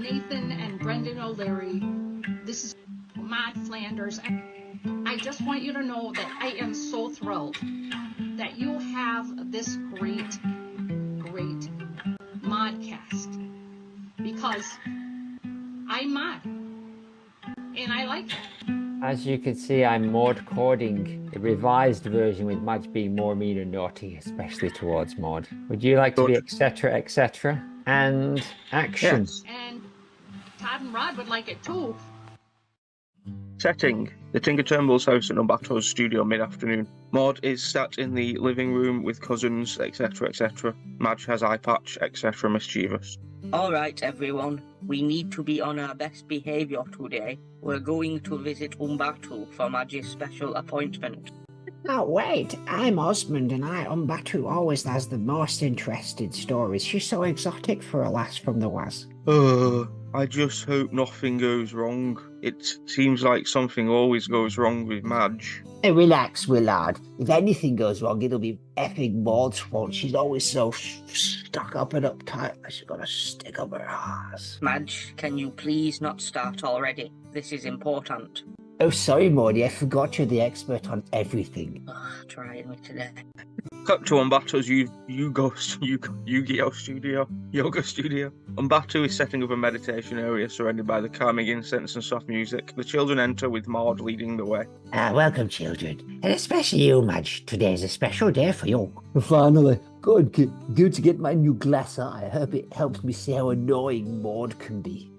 Nathan and Brendan O'Leary. This is Maude Flanders. I just want you to know that I am so thrilled that you have this great Maudecast, because I'm Maude and I like it. As you can see, I'm Maude coding a revised version with Madge being more mean and naughty, especially towards Maude. Would you like to be etc., etc.? And action. Yes. And Todd and Rod would like it too. Setting: the Tinker Turnbull's house at Umbato's studio mid-afternoon. Maude is sat in the living room with cousins, etc., etc. Madge has eye patch, etc., mischievous. All right, everyone. We need to be on our best behaviour today. We're going to visit Umbatu for Madge's special appointment. Oh, wait, I'm Osmond, and Umbatu always has the most interesting stories. She's so exotic for a lass from the Was. I just hope nothing goes wrong. It seems like something always goes wrong with Madge. Hey, relax, Willard. If anything goes wrong, it'll be effing Maud's fault. She's always so stuck up and uptight. She's got a stick up her ass. Madge, can you please not start already? This is important. Oh, sorry, Maudie. I forgot you're the expert on everything. Trying me today. Cut to Umbato's Yu-Gi-Oh studio, yoga studio. Umbatu is setting up a meditation area surrounded by the calming incense and soft music. The children enter with Maude leading the way. Welcome, children. And especially you, Madge. Today's a special day for you. Finally. Good to get my new glass eye. I hope it helps me see how annoying Maude can be.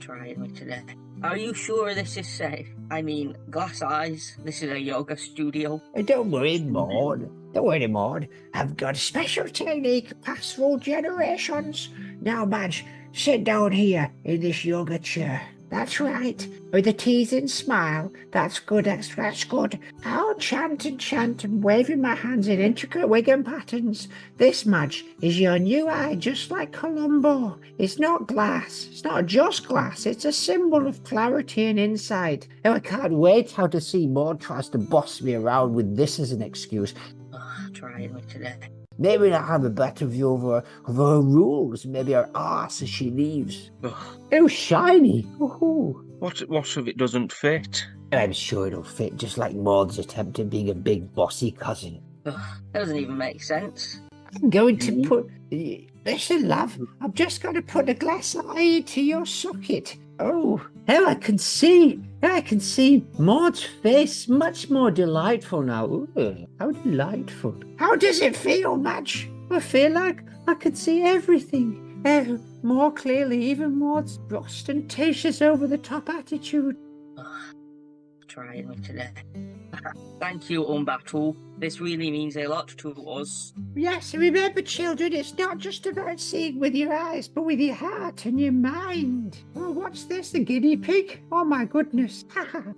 Trying me today. Are you sure this is safe? I mean, glass eyes. This is a yoga studio. Don't worry, Maude. Don't worry, Maude. I've got a special technique passed through generations. Now, Madge, sit down here in this yoga chair. That's right. With a teasing smile. That's good, that's good. I'll chant and waving my hands in intricate Wigan patterns. This, Madge, is your new eye, just like Columbo. It's not glass. It's not just glass. It's a symbol of clarity and insight. Now, I can't wait how to see Maude tries to boss me around with this as an excuse. Trying me today. Maybe I'll have a better view of her rules. Maybe her arse as she leaves. Oh, shiny. Ooh. What if it doesn't fit? I'm sure it'll fit, just like Maud's attempt at being a big bossy cousin. That doesn't even make sense. I'm going to put... Listen, love, I'm just going to put a glass eye into your socket. Oh, now I can see Maud's face much more delightful now. Ooh, how delightful. How does it feel, Madge? I feel like I can see everything more clearly, even Maud's ostentatious over-the-top attitude. Trying me today. Thank you, Umbatu. This really means a lot to us. Yes, remember, children, it's not just about seeing with your eyes, but with your heart and your mind. Oh, what's this, the guinea pig? Oh, my goodness.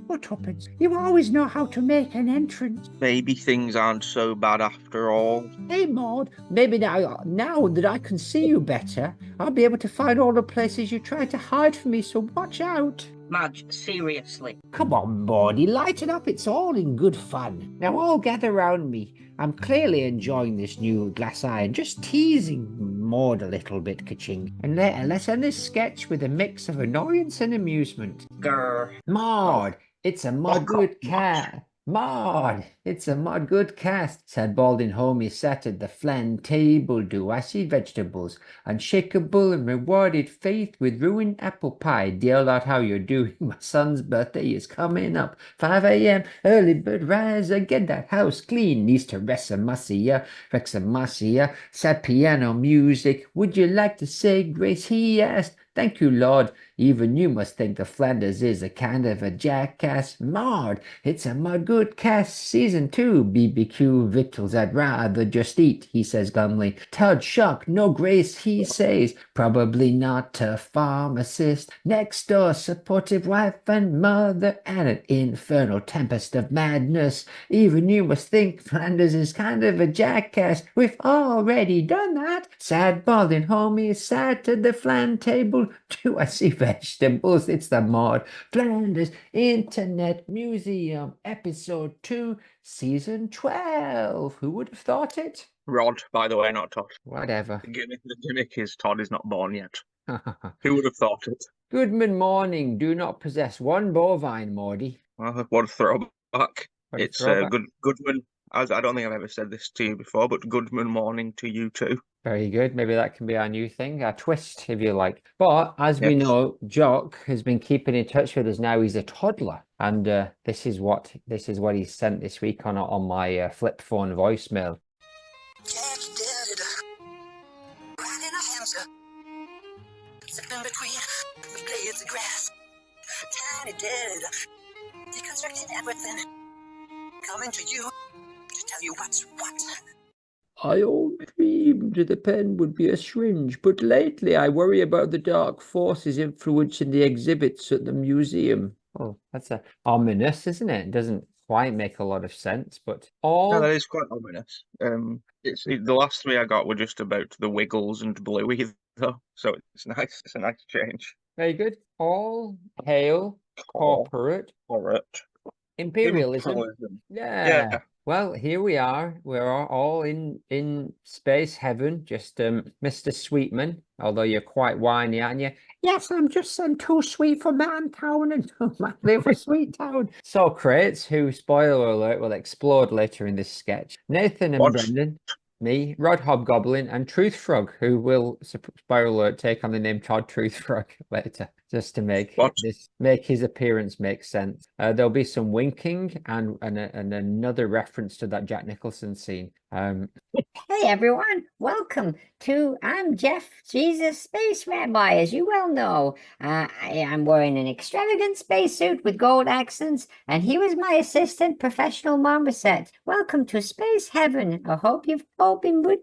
What happens? You always know how to make an entrance. Maybe things aren't so bad after all. Hey, Maude, maybe now that I can see you better, I'll be able to find all the places you tried to hide from me, so watch out. Madge, seriously. Come on, Maudie, lighten up. It's all in good fun. Now all gather round me. I'm clearly enjoying this new glass eye and just teasing Maude a little bit, ka-ching. And let's end this sketch with a mix of annoyance and amusement. Grr. Maude, it's a Maude good cat. Maude, it's a Maude good cast, said Balding Homie sat at the flan table. Do I see vegetables? Unshakable and rewarded faith with ruined apple pie. Dear Lord, how you're doing? My son's birthday is coming up. 5 a.m. Early bird rise, get that house clean. Needs to Rexamasia, sad piano music. Would you like to say grace? He asked. Thank you, Lord. Even you must think the Flanders is a kind of a jackass. Maude, it's a Maude good cast. Season 2, BBQ victuals I'd rather just eat, he says glumly. Todd shock, no grace, he says. Probably not a pharmacist. Next door, supportive wife and mother, and an infernal tempest of madness. Even you must think Flanders is kind of a jackass. We've already done that. Sad Balding Homie sat at the flan table. Do I see vegetables? It's the Maude Flanders Internet Museum, Episode 2, Season 12. Who would have thought it? Rod, by the way, not Todd. Whatever. The gimmick is Todd is not born yet. Who would have thought it? Goodman morning. Do not possess one bovine, Maudie. Well, what a throwback. What a It's throwback. Goodman. As I don't think I've ever said this to you before, but Goodman morning to you too. Very good. Maybe that can be our new thing, our twist, if you like. But as we Yes. know, Jock has been keeping in touch with us now. He's a toddler, and this is what he sent this week on my flip phone voicemail. Catch dead, riding a hamster, slipping between the blades of grass. Tiny dead, deconstructing everything, coming to you to tell you what's what. I all dreamed the pen would be a syringe, but lately I worry about the dark forces influencing the exhibits at the museum. Oh, that's ominous, isn't it? It doesn't quite make a lot of sense, but No, all that is quite ominous. The last three I got were just about the Wiggles and Bluey, though, so it's nice. It's a nice change. very good. All hail corporate Correct. imperialism. Imperialism. Yeah. Yeah. Well, here we are. We're all in space heaven. Just Mr. Sweetman, although you're quite whiny, aren't you? Yes, I'm just too sweet for Mantown and too manly for Sweet Town. Socrates, who, spoiler alert, will explode later in this sketch. Nathan and What? Brendan, me, Rod Hobgoblin, and Truth Frog, who will, spoiler alert, take on the name Todd Truth Frog later, just to make What? his appearance make sense. There'll be some winking and another reference to that Jack Nicholson scene. Hey everyone, welcome to I'm Jeff Jesus Space Rabbi, as you well know. I'm wearing an extravagant spacesuit with gold accents, and he was my assistant, Professional Marmoset. Welcome to Space Heaven. I hope you've all been good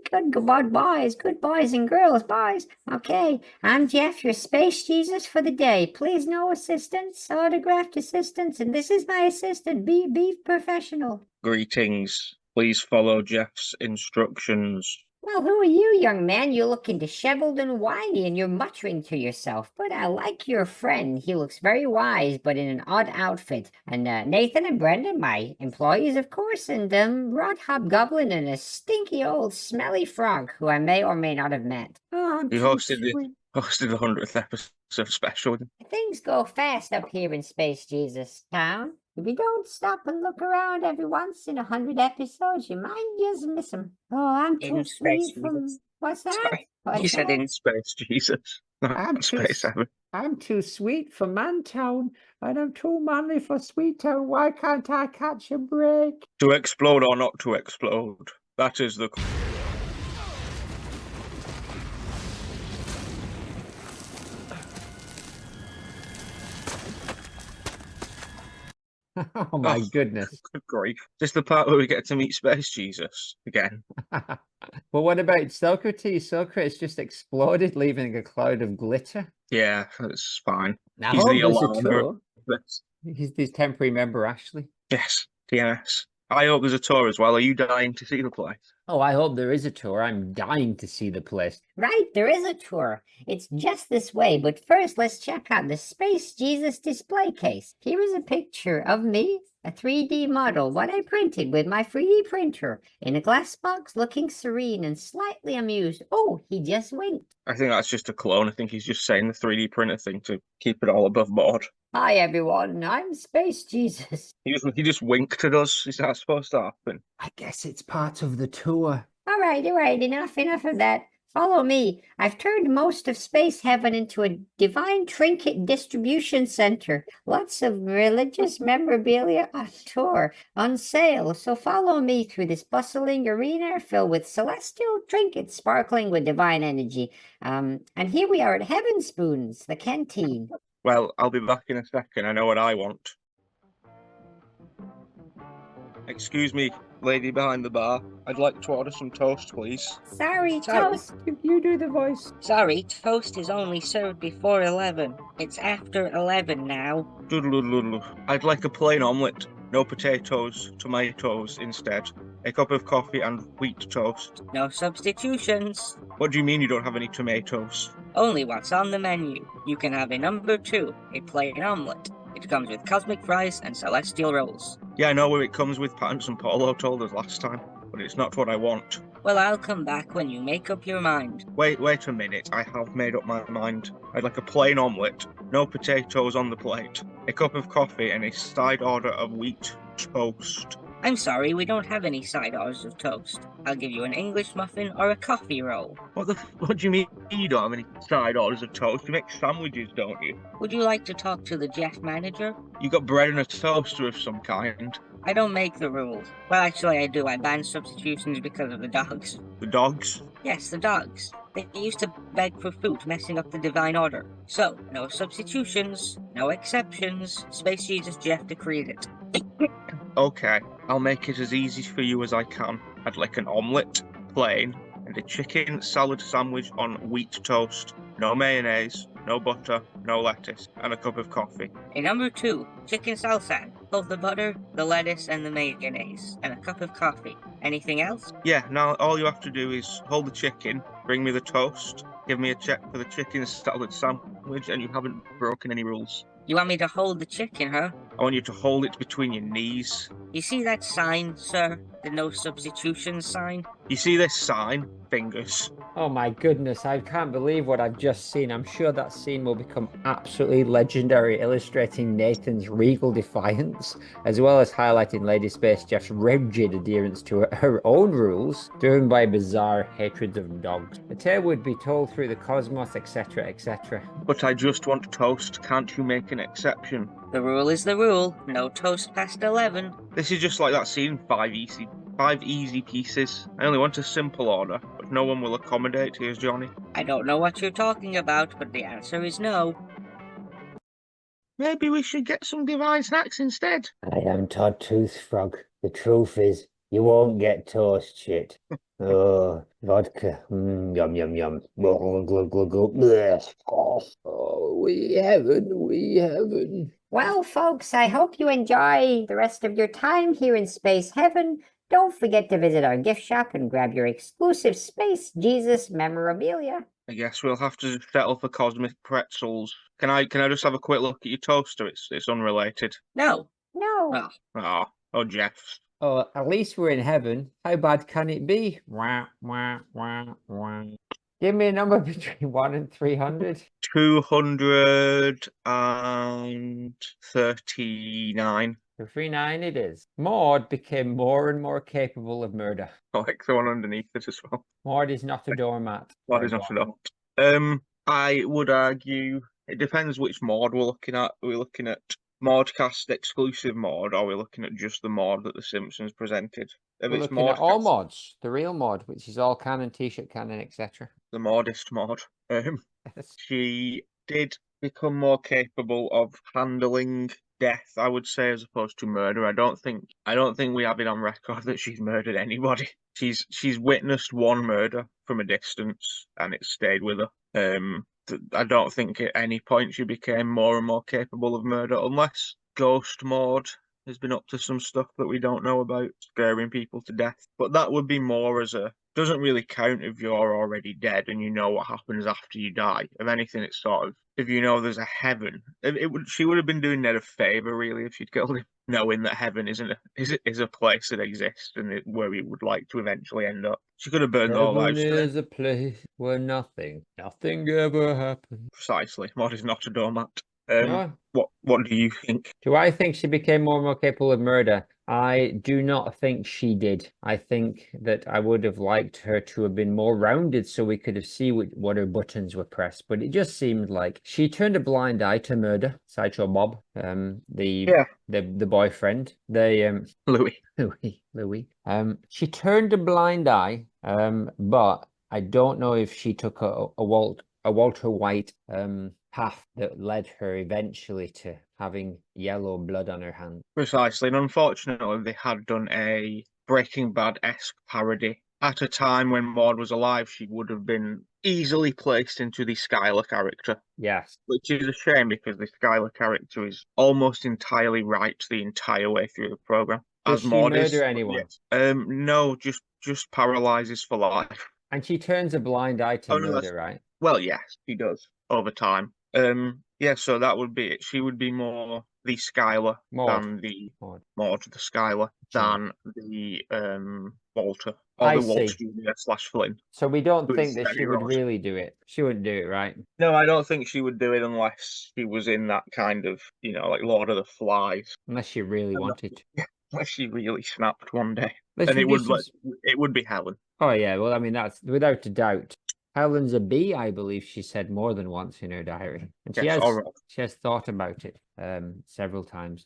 boys and girls, boys. Okay, I'm Jeff, your Space Jesus for the day. Please no assistants, autographed assistants, and this is my assistant, Beef Professional. Greetings. Please follow Jeff's instructions. Well, who are you, young man? You're looking disheveled and whiny, and you're muttering to yourself. But I like your friend. He looks very wise, but in an odd outfit. And Nathan and Brendan, my employees, of course, and Rod Hobgoblin and a stinky old smelly frog who I may or may not have met. Oh, I'm You too hosted sweet. the 100th episode special. Things go fast up here in Space Jesus Town. If you don't stop and look around every once in 100 episodes, you might just miss them. Oh, I'm too In sweet Space from... Jesus. What's that? Sorry, What's you said that? in Space Jesus. I'm too Space Heaven. I'm too sweet for Mantown, and I'm too manly for Sweet Town. Why can't I catch a break? To explode or not to explode. That is the... Oh my Oh. goodness. Good grief. This is the part where we get to meet Space Jesus again. Well, what about Socrates? Socrates just exploded, leaving a cloud of glitter. Yeah, that's fine. Now, He's the there's a alarm. tour. Yes. He's the temporary member, Ashley. Yes, TMS. I hope there's a tour as well. Are you dying to see the place? Oh, I hope there is a tour. I'm dying to see the place. Right, there is a tour. It's just this way, but first let's check out the Space Jesus display case. Here is a picture of me, a 3D model, what I printed with my 3D printer, in a glass box looking serene and slightly amused. Oh, he just winked. I think that's just a clone. I think he's just saying the 3D printer thing to keep it all above board. Hi everyone, I'm Space Jesus. He just winked at us. Is that supposed to happen? I guess it's part of the tour. All right, enough of that. Follow me. I've turned most of Space Heaven into a divine trinket distribution center. Lots of religious memorabilia on tour, on sale. So follow me through this bustling arena filled with celestial trinkets sparkling with divine energy. And here we are at Heaven Spoons, the canteen. Well, I'll be back in a second. I know what I want. Excuse me, lady behind the bar. I'd like to order some toast, please. Sorry, Sorry. Toast. You do the voice. Sorry, toast is only served before 11. It's after 11 now. Doodle-doodle-doodle. I'd like a plain omelette. No potatoes, tomatoes instead. A cup of coffee and wheat toast. No substitutions. What do you mean you don't have any tomatoes? Only what's on the menu. You can have a number 2, a plain omelette. It comes with cosmic fries and celestial rolls. Yeah, I know where it comes with, Pattinson Polo told us last time. but it's not what I want. Well, I'll come back when you make up your mind. Wait a minute. I have made up my mind. I'd like a plain omelette, no potatoes on the plate, a cup of coffee, and a side order of wheat toast. I'm sorry, we don't have any side orders of toast. I'll give you an English muffin or a coffee roll. What do you mean you don't have any side orders of toast? You make sandwiches, don't you? Would you like to talk to the Jeff manager? You got bread and a toaster of some kind. I don't make the rules. Well, actually, I do. I ban substitutions because of the dogs. The dogs? Yes, the dogs. They used to beg for food, messing up the divine order. So, no substitutions, no exceptions. Space Jesus Jeff decreed it. Okay, I'll make it as easy for you as I can. I'd like an omelette, plain, and a chicken salad sandwich on wheat toast. No mayonnaise, no butter, no lettuce, and a cup of coffee. And number 2, chicken salsa. Both the butter, the lettuce, and the mayonnaise, and a cup of coffee. Anything else? Yeah, now all you have to do is hold the chicken, bring me the toast, give me a check for the chicken salad sandwich, and you haven't broken any rules. You want me to hold the chicken, huh? I want you to hold it between your knees. You see that sign, sir? The no substitution sign? You see this sign? Fingers. Oh my goodness, I can't believe what I've just seen. I'm sure that scene will become absolutely legendary, illustrating Nathan's regal defiance, as well as highlighting Lady Space Jeff's rigid adherence to her own rules, driven by bizarre hatreds of dogs. The tale would be told through the cosmos, etc., etc. But I just want toast. Can't you make an exception? The rule is the rule. No toast past 11. This is just like that scene, five easy pieces. I only want a simple order, but no one will accommodate. Here's Johnny. I don't know what you're talking about, but the answer is no. Maybe we should get some divine snacks instead. I am Todd Tooth Frog. The truth is, you won't get toast shit. Oh, vodka. Yum, yum, yum. Glug, glug, glug, glug. Blech. Oh, we haven't. Well, folks, I hope you enjoy the rest of your time here in Space Heaven. Don't forget to visit our gift shop and grab your exclusive Space Jesus memorabilia. I guess we'll have to settle for cosmic pretzels. Can I just have a quick look at your toaster? It's unrelated. No. No. Oh, Jeff. Oh, at least we're in heaven. How bad can it be? Wah, wah, wah, wah. Give me a number between 1 and 300. 239. 39 it is. Maude became more and more capable of murder. I like the one underneath it as well. Maude is not a doormat. What is not enough? I would argue it depends which Maude we're looking at. Are we looking at Maudecast exclusive Maude, or are we looking at just the Maude that The Simpsons presented? If We're it's looking at all Maudecast, mods. The real mod, which is all canon, t-shirt canon, etc. the Maudist Maude, she did become more capable of handling death, I would say, as opposed to murder. I don't think we have it on record that she's murdered anybody. She's witnessed one murder from a distance, and it stayed with her. I don't think at any point she became more and more capable of murder, unless Ghost Maude has been up to some stuff that we don't know about, scaring people to death. But that would be more as a... doesn't really count if you're already dead and you know what happens after you die. If anything, it's sort of... if you know there's a heaven, she would have been doing Ned a favour, really, if she'd killed him, knowing that heaven is a place that exists and where we would like to eventually end up. She could have burned the whole life. Heaven is a place where nothing ever happens. Precisely. Maude is not a doormat. No. What do you think? Do I think she became more and more capable of murder? I do not think she did. I think that I would have liked her to have been more rounded so we could have seen what her buttons were pressed. But it just seemed like she turned a blind eye to murder. Sideshow Bob, the boyfriend, Louis. Louis. She turned a blind eye. But I don't know if she took a Walter White path that led her eventually to having yellow blood on her hand. Precisely, and unfortunately they had done a Breaking Bad-esque parody. At a time when Maude was alive, she would have been easily placed into the Skylar character. Yes. Which is a shame, because the Skylar character is almost entirely right the entire way through the programme. Does she murder anyone? Yes. No, just paralyzes for life. And she turns a blind eye to murder, right? Well, yes, she does, over time. Yeah, so that would be it. She would be more the Skylar Maude. than the Maude. Maude, the Skylar than the Walter or I the Walt see. Jr. / Flynn. So we don't Who think is that she Jenny would Rose. really do it. She wouldn't do it, right? No, I don't think she would do it unless she was in that kind of, like Lord of the Flies. Unless she really wanted to. Unless she really snapped one day. Let's And it would reduce it would be Helen. Oh yeah, well I mean that's without a doubt. Helen's a bee, I believe she said more than once in her diary. And Yes, all right. she has thought about it several times.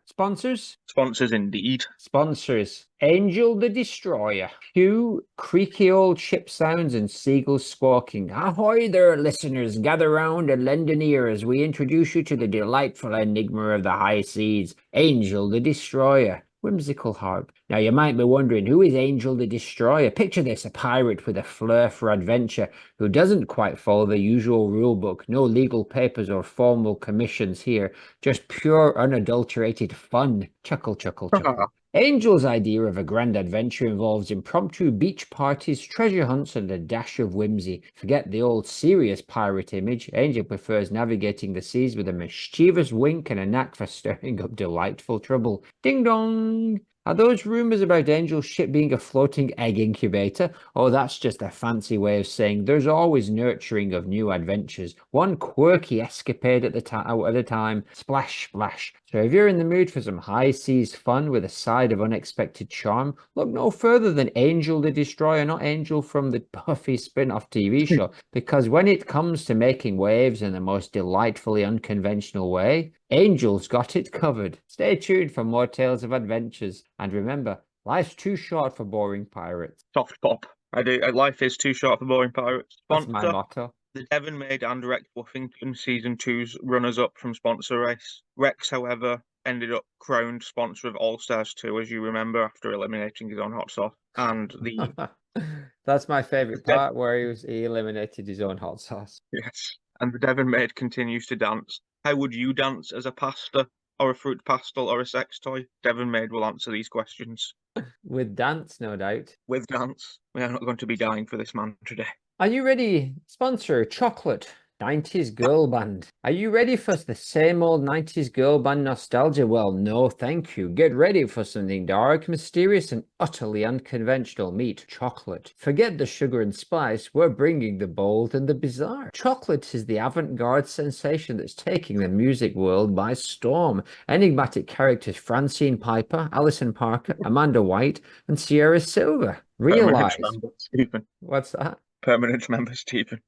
Sponsors? Sponsors indeed. Sponsors. Angel the Destroyer. Cue creaky old ship sounds and seagulls squawking. Ahoy there, listeners. Gather round and lend an ear as we introduce you to the delightful enigma of the high seas. Angel the Destroyer. Whimsical harp. Now you might be wondering, who is Angel the Destroyer? Picture this, a pirate with a flair for adventure who doesn't quite follow the usual rule book. No legal papers or formal commissions here. Just pure unadulterated fun. Chuckle, chuckle, chuckle. Angel's idea of a grand adventure involves impromptu beach parties, treasure hunts, and a dash of whimsy. Forget the old serious pirate image. Angel prefers navigating the seas with a mischievous wink and a knack for stirring up delightful trouble. Ding dong! Are those rumors about Angel's ship being a floating egg incubator? Oh, that's just a fancy way of saying there's always nurturing of new adventures. One quirky escapade at a time. Splash, splash. So if you're in the mood for some high seas fun with a side of unexpected charm, look no further than Angel the Destroyer, not Angel from the Buffy spin-off TV show. Because when it comes to making waves in the most delightfully unconventional way, Angel's got it covered. Stay tuned for more tales of adventures. And remember, life's too short for boring pirates. Soft pop. Life is too short for boring pirates. That's my motto. The Devon Maid and Rex Buffington Season 2's runners-up from sponsor race. Rex, however, ended up crowned sponsor of All Stars 2, as you remember, after eliminating his own hot sauce. And the That's my favourite part, where he eliminated his own hot sauce. yes, and the Devon Maid continues to dance. How would you dance as a pasta, or a fruit pastel, or a sex toy? Devon Maid will answer these questions. With dance, no doubt. With dance. We are not going to be dying for this man today. Are you ready? Sponsor, Chocolate. 90s girl band. Are you ready for the same old 90s girl band nostalgia? Well, no, thank you. Get ready for something dark, mysterious, and utterly unconventional. Meet Chocolate. Forget the sugar and spice. We're bringing the bold and the bizarre. Chocolate is the avant-garde sensation that's taking the music world by storm. Enigmatic characters Francine Piper, Alison Parker, Amanda White, and Sierra Silver. Realize. What's that? Permanent member Stephen.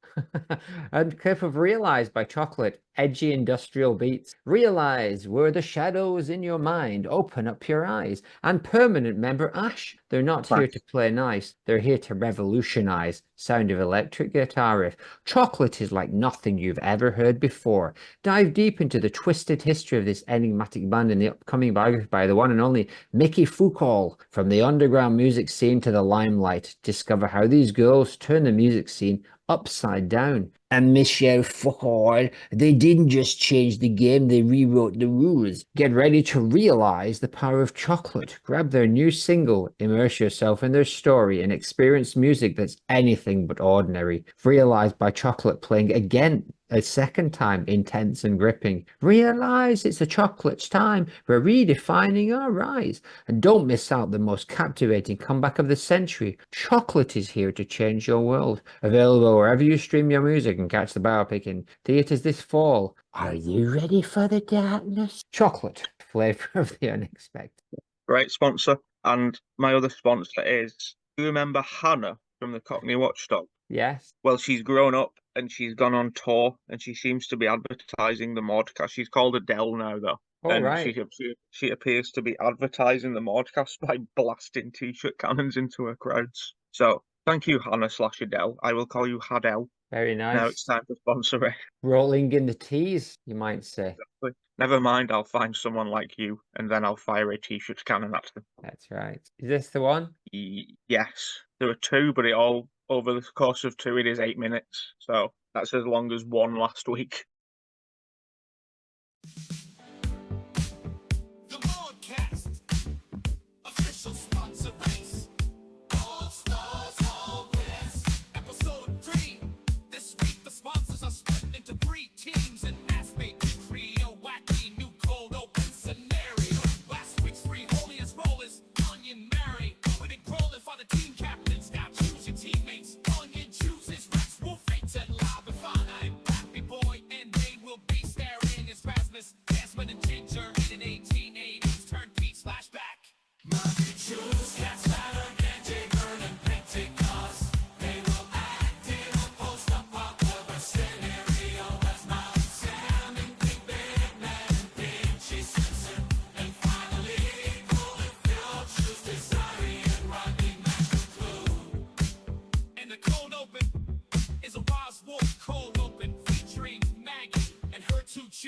And clip of Realize by Chocolate. Edgy industrial beats. Realize we're the shadows in your mind. Open up your eyes. And permanent member Ash. They're not here to play nice. They're here to revolutionize. Sound of electric guitar riff. Chocolate is like nothing you've ever heard before. Dive deep into the twisted history of this enigmatic band in the upcoming biography by the one and only Mickey Foucault. From the underground music scene to the limelight. Discover how these girls turn the music scene upside down. And Michelle Foucault, they didn't just change the game, they rewrote the rules. Get ready to realize the power of chocolate. Grab their new single, immerse yourself in their story, and experience music that's anything but ordinary. Realize by Chocolate playing again a second time, intense and gripping. Realize it's a chocolate's time. We're redefining our rise. And don't miss out the most captivating comeback of the century. Chocolate is here to change your world. Available wherever you stream your music and catch the biopic in theaters this fall. Are you ready for the darkness? Chocolate, flavor of the unexpected. Great sponsor. And my other sponsor is, do you remember Hannah from the Cockney Watchdog? Yes. Well, she's grown up and she's gone on tour and she seems to be advertising the Maude-cast. She's called Adele now, though. Oh, and right. she appears to be advertising the Maude-cast by blasting t-shirt cannons into her crowds. So thank you, Hannah/Adele. I will call you Hadel. Very nice. Now it's time for sponsor it. Rolling in the teas, you might say. Exactly. Never mind, I'll find someone like you and then I'll fire a t-shirt cannon at them. That's right. Is this the one? Yes. There are two, but over the course of two, it is 8 minutes. So that's as long as one last week. The Maude-cast, official sponsor race. All stars, all guests. Episode 3. This week the sponsors are split into 3 teams and asked me to create a wacky new cold open.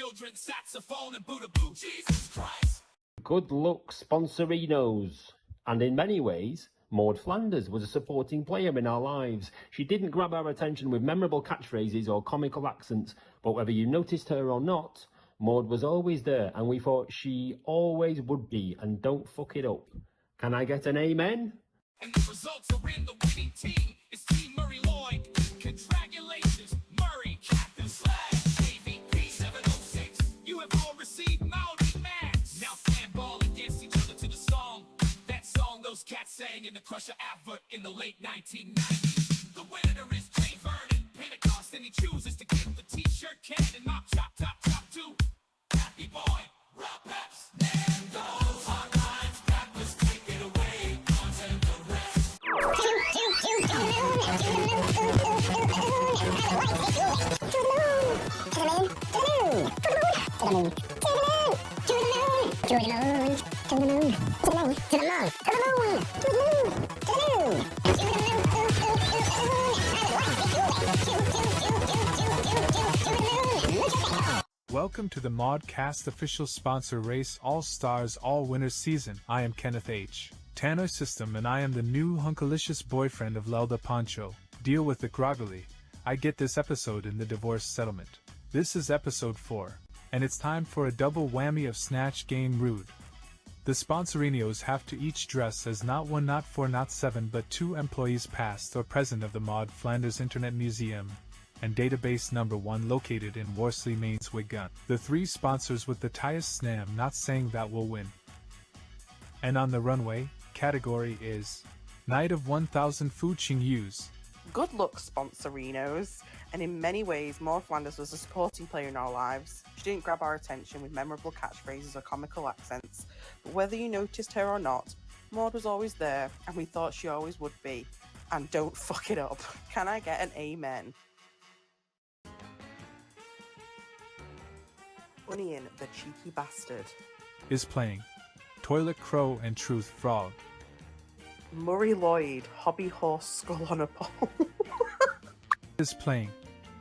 children, saxophone and Buddha Boo. Jesus Christ. Good luck, sponsorinos. And in many ways, Maude Flanders was a supporting player in our lives. She didn't grab our attention with memorable catchphrases or comical accents, but whether you noticed her or not, Maude was always there, and we thought she always would be, and don't fuck it up. Can I get an amen? And the results are in the winning team. It's Team Murray Lloyd. Congratulations, Murray, Captain Slag, KVP 706. You have all received Maude Max. Now fan ball against each other to the song. That song those cats sang in the Crusher advert in the late 1990s. The winner is Jay Vernon, Pentecost, and he chooses to give the t-shirt can and knock chop, top, top to Happy Boy, Rob Peps, Nando's, Hot Lines, Peppers, take it away, content the rest. Welcome to the Modcast official sponsor race All Stars All Winners season. I am Kenneth H. Tannoy System and I am the new hunkalicious boyfriend of Lelda Pancho. Deal with it groggily. I get this episode in the divorce settlement. This is episode 4. And it's time for a double whammy of Snatch Game Rude. The sponsorinos have to each dress as not 1, not 4, not 7 but 2 employees past or present of the Maude Flanders Internet Museum and database number 1 located in Worsley, Mainz, Wigan. The 3 sponsors with the highest snam not saying that will win. And on the runway, category is Night of 1000 Fuching Use. Good luck, sponsorinos. And in many ways, Maude Flanders was a supporting player in our lives. She didn't grab our attention with memorable catchphrases or comical accents, but whether you noticed her or not, Maude was always there, and we thought she always would be. And don't fuck it up. Can I get an amen? Onion, the cheeky bastard. Is playing Toilet Crow and Truth Frog. Murray Lloyd, hobby horse skull on a pole. Is playing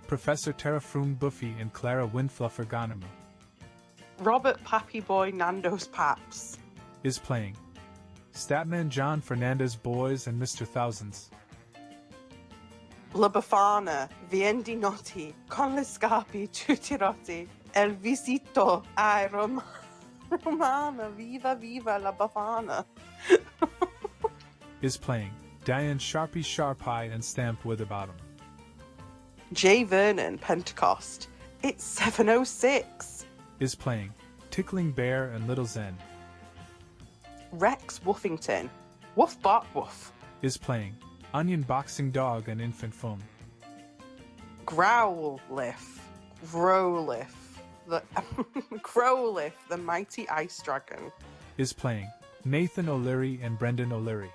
Professor Terrafroom Buffy and Clara Windfluffer Gonemu. Robert Pappy Boy Nando's Paps. Is playing Statman John Fernandez Boys and Mr. Thousands. La Befana, Viendi Notti, con le scarpe tutti rotti, El Visito, ai Romana, viva viva la Befana. Is playing Diane Sharpie Sharpie and Stamped Witherbottom. Jay Vernon, Pentecost, it's 706. Is playing Tickling Bear and Little Zen. Rex Woofington, Woof Bot Woof. Is playing Onion Boxing Dog and Infant Foam. Growlithe, Growlithe, the mighty ice dragon. Is playing Nathan O'Leary and Brendan O'Leary.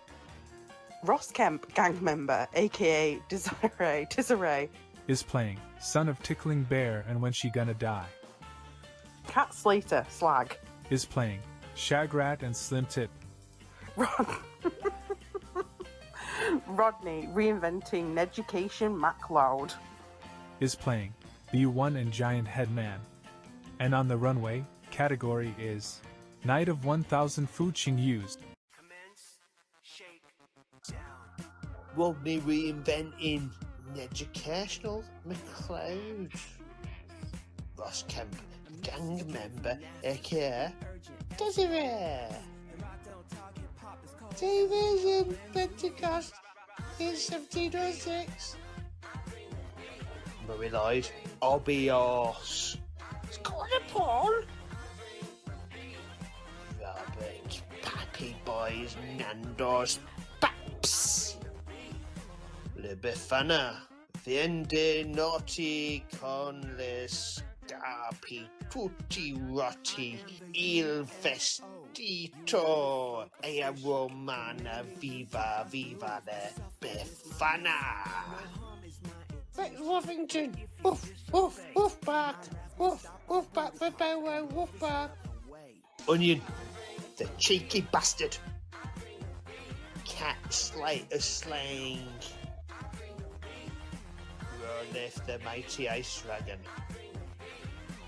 Ross Kemp, gang member, aka Desiree. Is playing Son of Tickling Bear and When She Gonna Die. Cat Slater, Slag. Is playing Shagrat and Slim Tip. Rodney, reinventing Education MacLeod. Is playing B1 and Giant Headman. And on the runway, category is Night of 1000 Fuching Used. Commence, shake, down. Rodney reinventing Educational MacLeod. Ross Kemp, gang member, aka Desiree. Division Pentecost in 1706. Murray Lloyd, Obios. Scored a Paul. Robert, Pappy Boys, Nando's, Paps. Le Befana, Viende Naughty, con le scarpi, tutti rotti, il vestito, e a romana, viva, viva le Befana. Rex Woffington, woof, woof, woof back, woof, woof back for Bow Wow, woof back. Onion, the cheeky bastard. Cat Slater slang. Growlithe, the mighty ice dragon.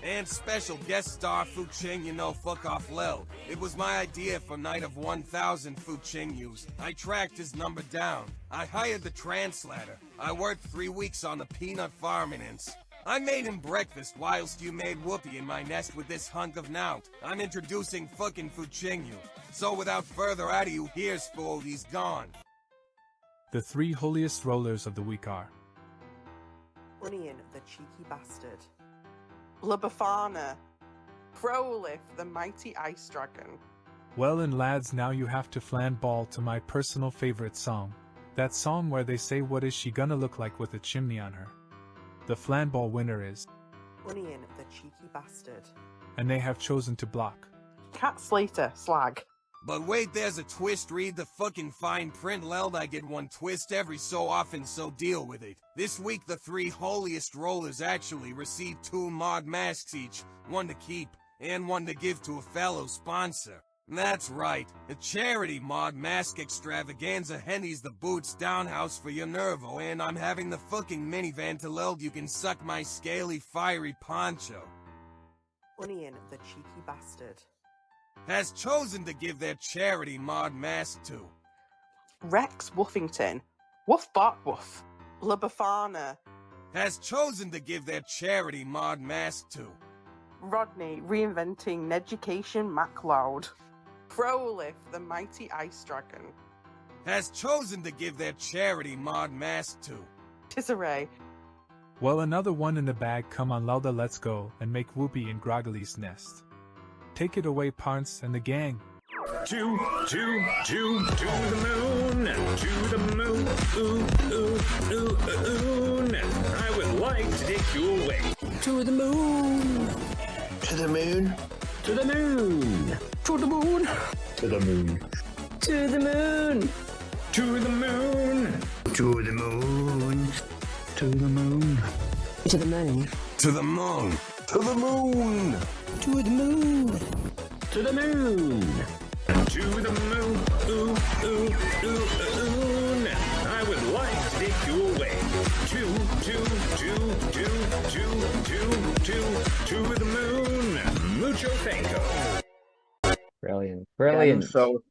And special guest star Fu Ching, you know, fuck off Lil. It was my idea for Night of 1000 Fu Ching used. I tracked his number down. I hired the translator. I worked 3 weeks on the peanut farming ins. I made him breakfast whilst you made whoopee in my nest with this hunk of nout. I'm introducing fucking Fu Ching you. So without further ado, here's fool, he's gone. The 3 holiest rollers of the week are Onion, the cheeky bastard. La Befana. Prolif, the mighty ice dragon. Well, and lads, now you have to flan ball to my personal favorite song. That song where they say what is she gonna look like with a chimney on her. The flan ball winner is, Onion, the cheeky bastard. and they have chosen to block. Cat Slater, slag. But wait, there's a twist. Read the fucking fine print, Leld. I get one twist every so often, so deal with it. This week, the 3 holiest rollers actually received 2 mod masks each, one to keep, and one to give to a fellow sponsor. That's right, a charity mod mask extravaganza. Henny's the boots downhouse for your nervo, and I'm having the fucking minivan to Leld. You can suck my scaly, fiery poncho. Onion, the cheeky bastard. Has chosen to give their charity mod mask to Rex Woofington. Woof Bart Woof. La Befana. has chosen to give their charity mod mask to Rodney, reinventing Education MacLeod. Prolif, the mighty ice dragon. has chosen to give their charity mod mask to Tisserray. Well, another one in the bag. Come on, Lauda, let's go and make whoopee in Groggly's nest. Take it away, Parns and the gang. To the moon, I would like to take you away. To the moon. To the moon. To the moon! To the moon. To the moon! To the moon. To the moon. To the moon. To the moon! To the moon. to the moon, to the moon. To the moon. To the moon! To the moon, I would like to take you away. To the moon. Mucho thanko. Brilliant. Brilliant. So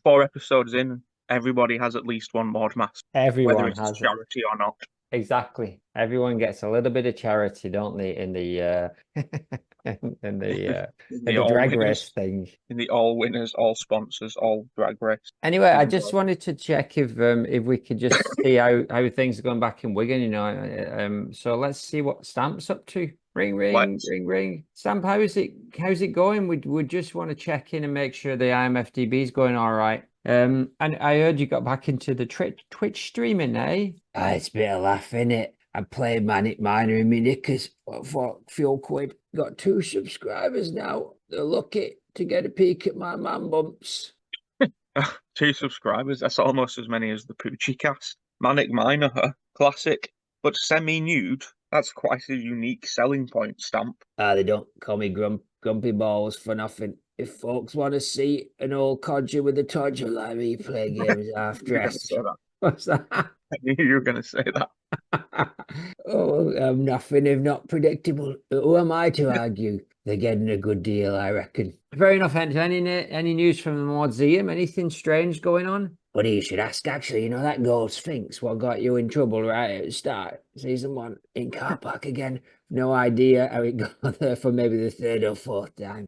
4 episodes in, everybody has at least one mod mask, whether Everyone it's has it. charity or not. Exactly. Everyone gets a little bit of charity, don't they, in the in the all drag winners. race thing. In the all winners, all sponsors, all drag race. Anyway, I just wanted to check if we could just see how things are going back in Wigan, you know. So let's see what Stamp's up to. Ring, ring, Let's. ring, ring. Stamp, how's it going? We just want to check in and make sure the IMFDB is going all right. And I heard you got back into the Twitch streaming, eh? It's a bit of laugh, innit? I played Manic Miner in me knickers for a few quid. Got 2 subscribers now. They're lucky to get a peek at my man bumps. 2 subscribers, that's almost as many as the Poochie cast. Manic Miner, classic, but semi-nude. That's quite a unique selling point, Stamp. They don't call me Grumpy Balls for nothing. If folks want to see an old codger with a todger like me play games half dressed. What's that? I knew you were going to say that. Oh, I'm nothing if not predictable. Who am I to argue? They're getting a good deal, I reckon. Fair enough, Henry. Any news from the Museum? Anything strange going on? Funny you should ask, actually. You know that gold Sphinx, what got you in trouble right at the start? Season 1 in car park again. No idea how it got there for maybe the 3rd or 4th time.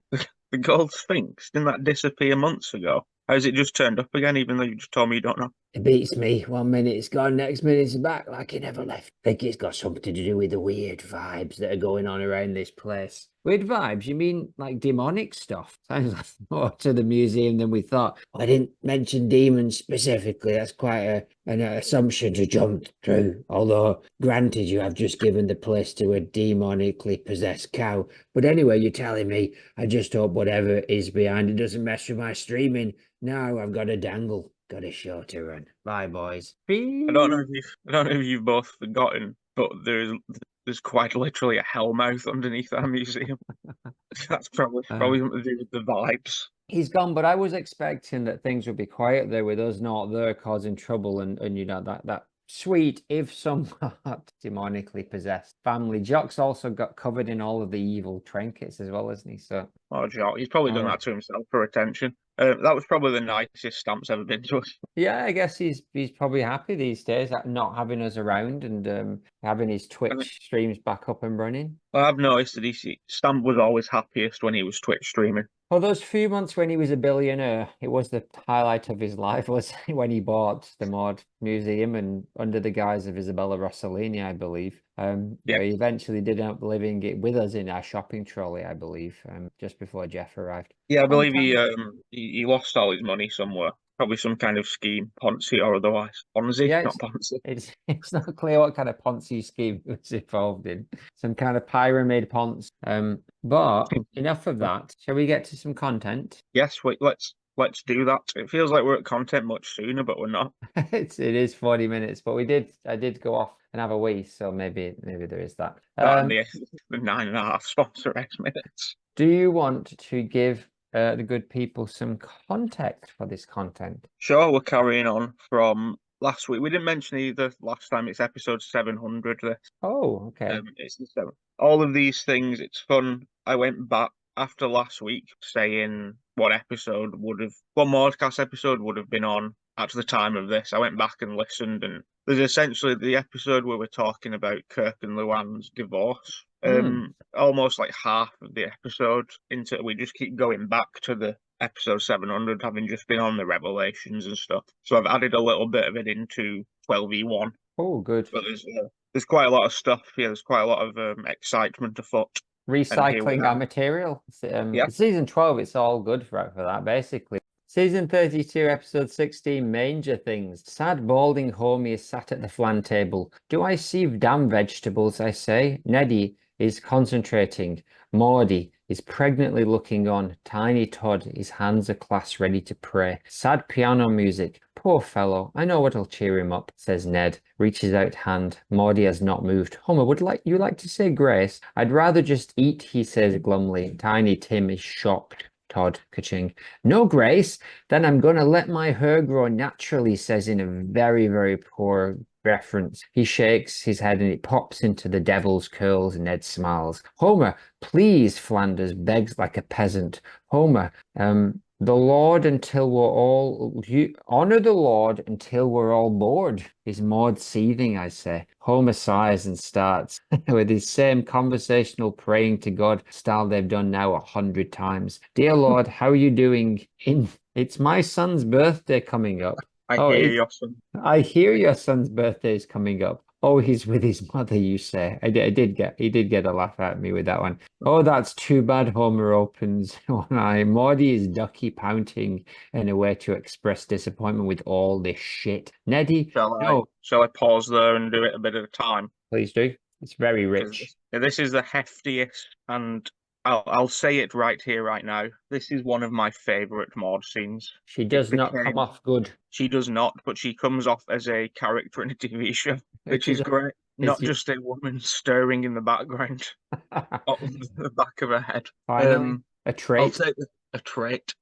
The Gold Sphinx, didn't that disappear months ago? How's it just turned up again, even though you just told me you don't know? It beats me. 1 minute it's gone, next minute it's back like it never left. I think it's got something to do with the weird vibes that are going on around this place. Weird vibes? You mean like demonic stuff? Sounds like more to the museum than we thought. I didn't mention demons specifically. That's quite an assumption to jump through. Although, granted, you have just given the place to a demonically possessed cow. But anyway, you're telling me. I just hope whatever is behind it doesn't mess with my streaming. Now I've got a dangle. Got a show to run. Bye, boys. I don't know if you've both forgotten, but there's quite literally a hellmouth underneath our museum. That's probably something to do with the vibes. He's gone, but I was expecting that things would be quiet there with us not there causing trouble and you know that sweet if somewhat demonically possessed family. Jock's also got covered in all of the evil trinkets as well, isn't he? So, Oh, Jock, he's probably done oh. that to himself for attention. That was probably the nicest Stamp's ever been to us. Yeah, I guess he's probably happy these days at not having us around and having his Twitch streams back up and running. Well, I've noticed that Stamp was always happiest when he was Twitch streaming. For those few months when he was a billionaire, it was the highlight of his life was when he bought the Maud Museum and under the guise of Isabella Rossellini, I believe. Yeah. He eventually did end up living it with us in our shopping trolley, I believe, just before Jeff arrived. Yeah, I believe he lost all his money somewhere. Probably some kind of scheme, Ponzi or otherwise. Ponzi, Yeah, not Ponzi. it's not clear what kind of Ponzi scheme he was involved in. Some kind of pyramid Ponzi. But enough of that. Shall we get to some content? Yes, wait, let's do that. It feels like we're at content much sooner, but we're not. It is 40 minutes, but I did go off and have a wee, so maybe there is that. That and the 9.5 sponsor X minutes. Do you want to give the good people some context for this content? Sure, we're carrying on from last week. We didn't mention either last time. It's episode 700. This. Oh, okay. It's the 7. All of these things, it's fun. I went back after last week saying what Mauldcast episode would have been on at the time of this. I went back and listened, and there's essentially the episode where we're talking about Kirk and Luann's divorce. Almost like half of the episode into we just keep going back to the episode 700, having just been on the revelations and stuff. So I've added a little bit of it into 12E1. Oh, good. But there's quite a lot of stuff here. There's quite a lot of excitement afoot. Recycling our material. Yeah. Season 12, it's all good for that, basically. Season 32, episode 16, Manger Things. Sad, balding homie is sat at the flan table. Do I see damn vegetables, I say? Neddy is concentrating. Maude is pregnantly looking on. Tiny Todd, his hands are clasped ready to pray. Sad piano music. Poor fellow. I know what'll cheer him up, says Ned. Reaches out hand. Maude has not moved. Homer, would you like to say grace? I'd rather just eat, he says glumly. Tiny Tim is shocked. Todd, ka-ching. No grace? Then I'm gonna let my hair grow naturally, says in a very, very poor reference. He shakes his head and it pops into the devil's curls. Ned smiles. Homer, please, Flanders begs like a peasant. Homer, the Lord until we're all... You honor the Lord until we're all bored. Is Maud seething, I say. Homer sighs and starts with his same conversational praying to God style they've done now 100 times. Dear Lord, how are you doing? It's my son's birthday coming up. I hear your son. I hear your son's birthday is coming up. Oh, he's with his mother, you say. He did get a laugh at me with that one. Oh, that's too bad, Homer opens one eye. Maude is ducky pouting in a way to express disappointment with all this shit. Neddy, Shall I pause there and do it a bit at a time? Please do. It's very rich. This is the heftiest, and I'll say it right here, right now. This is one of my favourite Maude scenes. She does not come off good. She does not, but she comes off as a character in a TV show, which is great. Not just a woman stirring in the background, up the back of her head. Finally, a trait. I'll take a trait,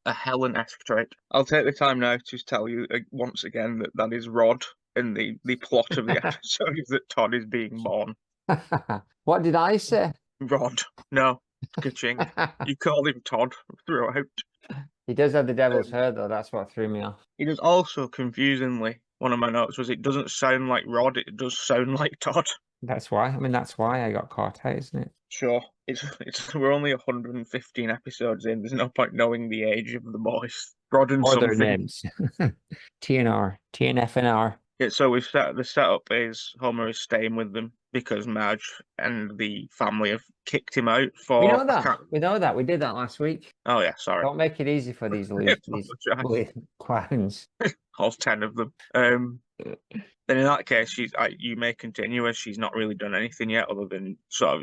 a Helen-esque trait. I'll take the time now to tell you once again that is Rod in the plot of the episode is that Todd is being born. What did I say? Rod. No. Ka-ching. You called him Todd throughout. He does have the devil's hair, though. That's what threw me off. He does also, confusingly, one of my notes was it doesn't sound like Rod, it does sound like Todd. That's why. I mean, that's why I got caught out, isn't it? Sure. We're only 115 episodes in. There's no point knowing the age of the boys. Rod and or something. their names. TNR. TNFNR. Yeah, so the setup is Homer is staying with them because Marge and the family have kicked him out for... We know that. We know that. We did that last week. Oh, yeah, sorry. Don't make it easy for these clowns. All 10 of them. Then in that case, you may continue as she's not really done anything yet other than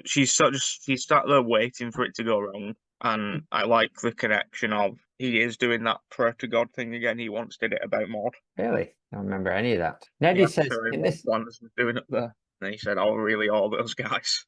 she's sat there waiting for it to go wrong. And I like the connection of he is doing that prayer to God thing again. He once did it about Maude. Really? I don't remember any of that. Neddy says in this one doing it there. And he said, "Oh, really? All those guys."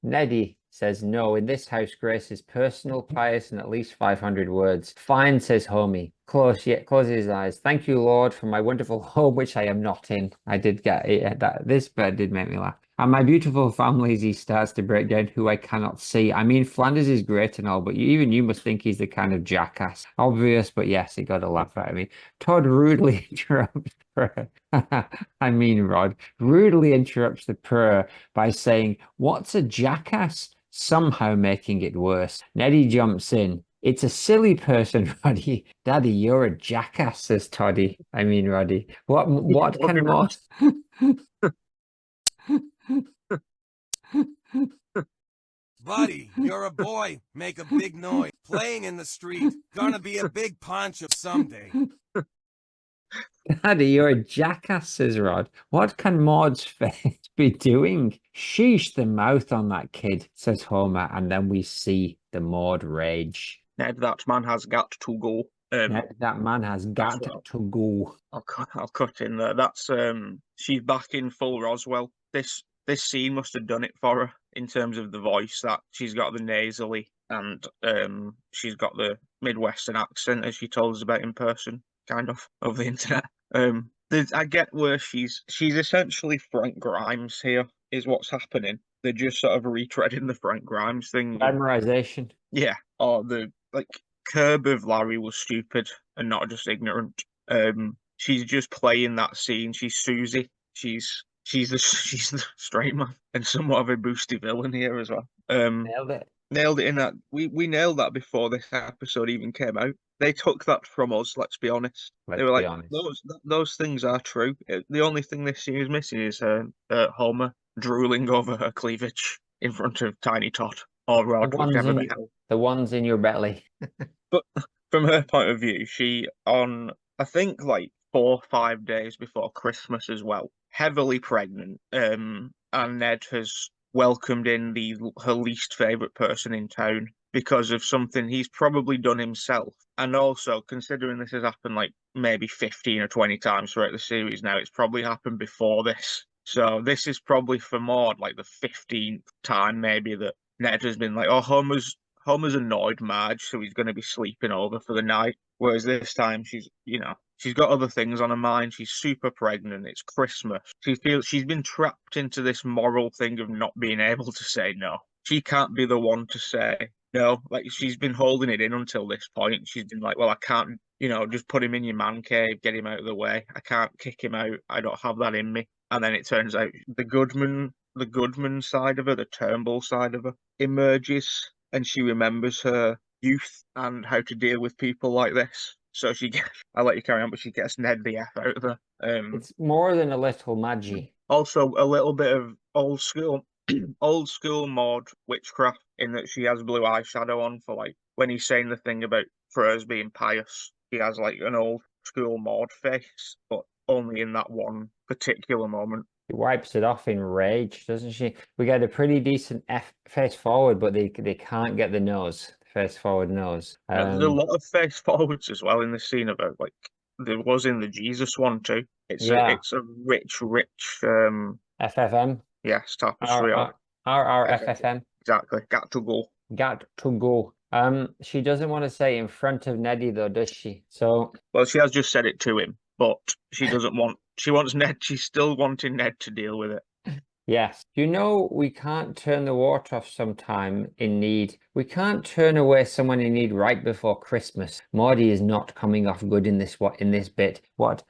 Neddy says, no, in this house, grace is personal, pious, and at least 500 words. Fine, says Homie. Closes his eyes. Thank you, Lord, for my wonderful home, which I am not in. I did get it. This bit did make me laugh. And my beautiful family, as he starts to break down who I cannot see. I mean, Flanders is great and all, but even you must think he's the kind of jackass. Obvious, but yes, he got a laugh out of me. Todd rudely interrupts prayer. I mean, Rod rudely interrupts the prayer by saying, "What's a jackass?" Somehow making it worse. Neddy jumps in. It's a silly person, Roddy. Daddy, you're a jackass, says Toddy. I mean, Roddy. What can most... Buddy, you're a boy. Make a big noise. Playing in the street. Gonna be a big poncho someday. Daddy, you're a jackass, says Rod. What can Maud's face be doing? Sheesh the mouth on that kid, says Homer, and then we see the Maud rage. Ned, that man has got to go. Ned, that man has got to go. I'll cut in there. That's she's back in full Roswell. This scene must have done it for her in terms of the voice. That she's got the nasally and she's got the Midwestern accent, as she told us about in person, kind of over the internet. I get where she's essentially Frank Grimes here, is what's happening. They're just sort of retreading the Frank Grimes thing. Memorization. Yeah, or the curb of Larry was stupid and not just ignorant. She's just playing that scene. She's Susie. She's the straight man and somewhat of a boosty villain here as well. Nailed it. Nailed it in that we nailed that before this episode even came out. They took that from us. Let's be honest. They were like, those things are true. The only thing this scene is missing is Homer drooling over her cleavage in front of Tiny Tot or Rod, whichever the hell. The ones in your belly. But from her point of view, she on I think like 4 or 5 days before Christmas as well, heavily pregnant. And Ned has welcomed in her least favorite person in town because of something he's probably done himself. And also, considering this has happened like maybe 15 or 20 times throughout the series now, it's probably happened before this. So this is probably for Maude like the 15th time maybe that Ned has been like, oh, Homer's annoyed Marge, so he's going to be sleeping over for the night. Whereas this time she's got other things on her mind. She's super pregnant. It's Christmas. She feels she's been trapped into this moral thing of not being able to say no. She can't be the one to say no. Like, she's been holding it in until this point. She's been like, well, I can't, just put him in your man cave, get him out of the way. I can't kick him out. I don't have that in me. And then it turns out the Goodman side of her, the Turnbull side of her, emerges, and she remembers her youth and how to deal with people like this. So I'll let you carry on, but she gets Ned the F out of her. It's more than a little Maggie. Also, a little bit of old school Maude witchcraft in that she has blue eyeshadow on for like when he's saying the thing about prayers being pious. He has like an old school Maude face, but only in that one particular moment. She wipes it off in rage, doesn't she? We get a pretty decent face forward, but they can't get the nose. Face forward nose. There's a lot of face forwards as well in this scene about like there was in the Jesus one too. It's a rich FFM. Yes, tapestry. FFM. Exactly. Got to go. She doesn't want to say in front of Neddy though, does she? So well, she has just said it to him, but she doesn't want. She wants Ned. She's still wanting Ned to deal with it. Yes. We can't turn the water off sometime in need. We can't turn away someone in need right before Christmas. Maude is not coming off good in this bit. What?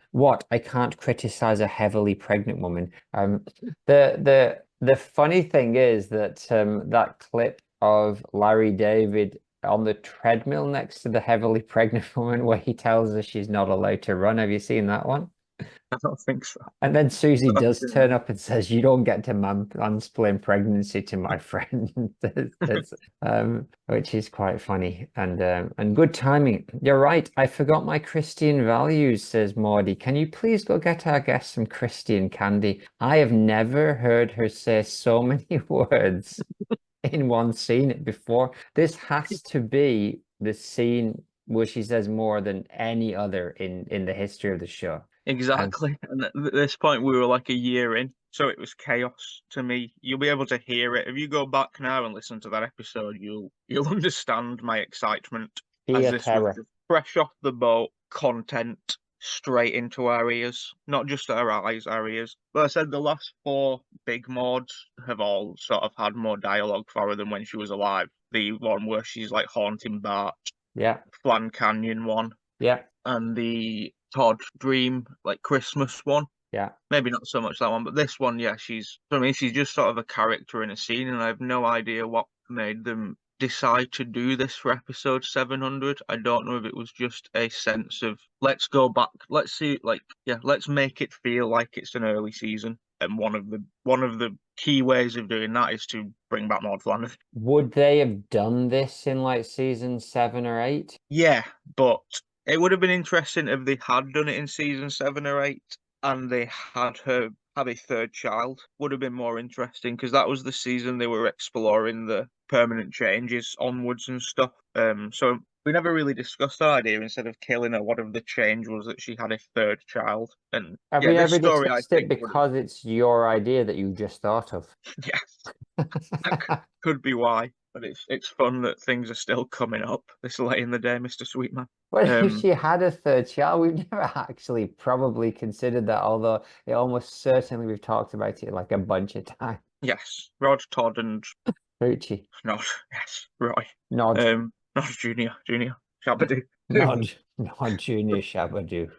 I can't criticize a heavily pregnant woman. The funny thing is that that clip of Larry David on the treadmill next to the heavily pregnant woman where he tells her she's not allowed to run. Have you seen that one? I don't think so. And then Susie does turn up and says, "You don't get to mansplain pregnancy to my friend," which is quite funny and good timing. You're right. I forgot my Christian values, says Maude. Can you please go get our guest some Christian candy? I have never heard her say so many words in one scene before. This has to be the scene where she says more than any other in the history of the show. Exactly. And at this point, we were like a year in. so it was chaos to me. You'll be able to hear it if you go back now and listen to that episode. You'll understand my excitement, as Sheer this was terror. just fresh off the boat content straight into our ears, not just our eyes, our ears. But I said the last 4 big Maudes have all sort of had more dialogue for her than when she was alive. The one where she's like haunting Bart, Yeah, Flan Canyon one, yeah, and the Todd Dream like Christmas one. yeah. Maybe not so much that one, but this one, yeah, she's just sort of a character in a scene, and I have no idea what made them decide to do this for episode 700. I don't know if it was just a sense of let's go back, let's see, like, yeah, let's make it feel like it's an early season. And one of the key ways of doing that is to bring back Maud Flanders. Would they have done this in like season 7 or 8? Yeah, but it would have been interesting if they had done it in season 7 or 8 and they had her have a third child. Would have been more interesting because that was the season they were exploring the permanent changes onwards and stuff. So we never really discussed that idea. Instead of killing her, what if the change was that she had a third child? And Have yeah, we this ever story I discussed it think would because it's your idea that you just thought of? yes, that could be why. But it's fun that things are still coming up this late in the day, Mr. Sweetman. What if she had a third child? We've never actually probably considered that, although it almost certainly we've talked about it like a bunch of times. Yes, Rod, Todd, and Ruchi. Nod. Yes, Roy. Nod. Nod Junior, Shabadoo. Nod. Nod Junior Shabadoo.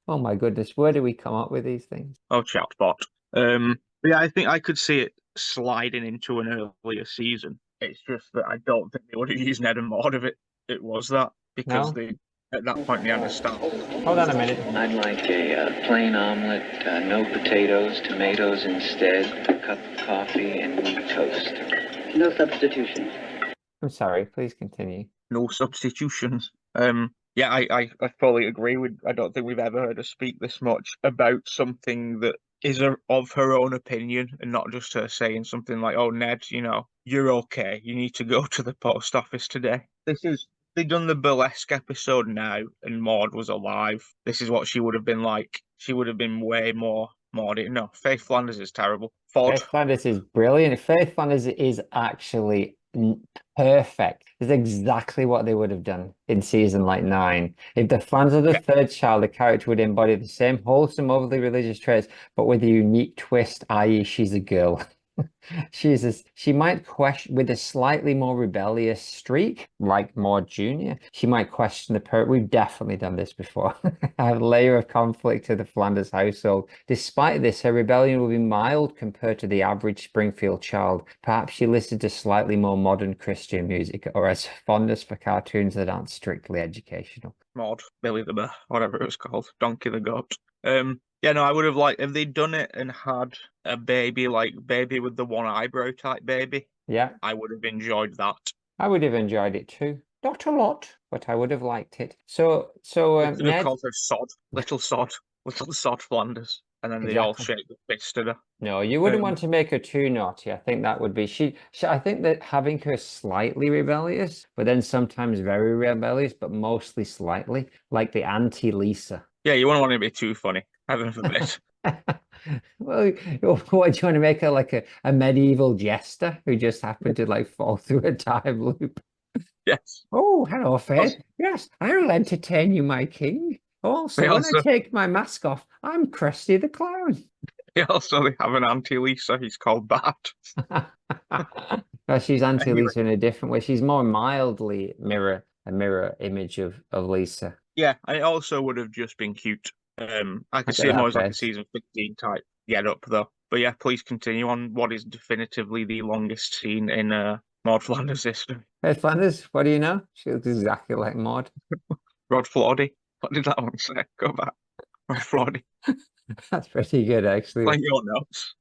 Oh my goodness, where do we come up with these things? Oh, chatbot. But yeah, I think I could see it sliding into an earlier season. It's just that I don't think they would have used Ned and Maud if it was that, because No? they at that point they understand. Hold on a minute. I'd like a plain omelet, no potatoes, tomatoes instead, a cup of coffee, and wheat toast. No substitutions. I'm sorry, please continue. No substitutions. Yeah, I fully agree with. I don't think we've ever heard her speak this much about something that is of her own opinion and not just her saying something like, "Oh, Ned, you're okay. You need to go to the post office today." They've done the burlesque episode now, and Maud was alive. This is what she would have been like. She would have been way more Maud. No, Faith Flanders is terrible. Ford. Faith Flanders is brilliant. Faith Flanders is actually perfect. It's exactly what they would have done in season like 9. If the Flanders are the third child, the character would embody the same wholesome, overly religious traits, but with a unique twist, i.e. she's a girl. She might question with a slightly more rebellious streak, like Maud Jr. She might question the parent. We've definitely done this before. A layer of conflict to the Flanders household. Despite this, her rebellion will be mild compared to the average Springfield child. Perhaps she listened to slightly more modern Christian music, or has fondness for cartoons that aren't strictly educational. Maud, Billy the Bear, whatever it was called, Donkey the Goat. Yeah, no, I would have liked if they'd done it and had a baby, like baby with the one eyebrow type baby. Yeah. I would have enjoyed that. I would have enjoyed it too. Not a lot, but I would have liked it. So Could Ned have called her Sod, little Sod Flanders, and then they all shake the fist at her. No, you wouldn't want to make her too naughty. I think that would be she. I think that having her slightly rebellious, but then sometimes very rebellious, but mostly slightly, like the anti-Lisa. Yeah, you wouldn't want it to be too funny. Heaven forbid. Well, what do you want to make her like a medieval jester who just happened to like fall through a time loop? Yes. Oh, hello, Faith. Yes, I'll entertain you, my king. Also, when I take my mask off, I'm Krusty the Clown. Yeah, also they have an anti-Lisa. He's called Bat. No, she's anti-Lisa in a different way. She's more mildly a mirror image of Lisa. Yeah, and it also would have just been cute. I could see it more as like a season 15 type get up though. But yeah, please continue on what is definitively the longest scene in Maud Flanders' history. Hey Flanders, what do you know? She looks exactly like Maud. Rod Flordy. What did that one say? Go back. Rod Flordy. That's pretty good, actually. Like your notes.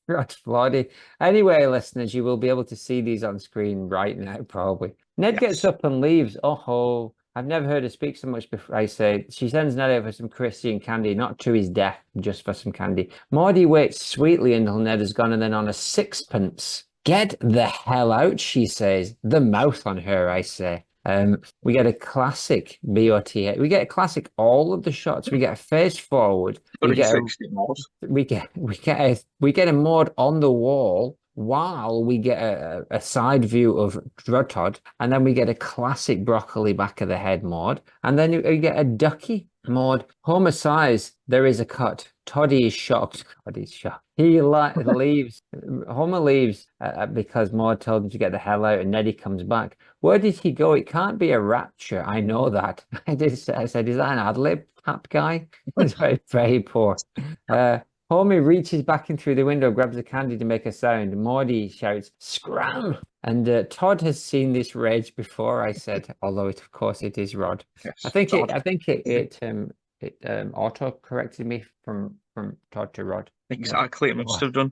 Rod Flordy. Anyway, listeners, you will be able to see these on screen right now, probably. Ned gets up and leaves. Oh, I've never heard her speak so much before. I say she sends Ned over some Christian candy, not to his death, just for some candy. Maudie waits sweetly until Ned has gone and then on a 6pence. Get the hell out, she says. The mouth on her, I say. We get a classic BOTA. We get a classic all of the shots. We get a face forward. We get a 360 Maudes. we get a Maude on the wall while we get a side view of Todd, and then we get a classic broccoli back of the head Maude, and then you get a ducky Maude. Homer sighs, there is a cut. Toddy is shocked. Toddy's shocked. He leaves. Homer leaves because Maude told him to get the hell out, and Neddy comes back. Where did he go? It can't be a rapture. I know that. I said, is that an ad lib tap guy? It's very, very poor. Homer reaches back in through the window, grabs the candy to make a sound. Maude shouts, "Scram!" And Todd has seen this rage before, I said, although of course it is Rod. Yes, I think Todd. it auto corrected me from Todd to Rod. Exactly, it must have done.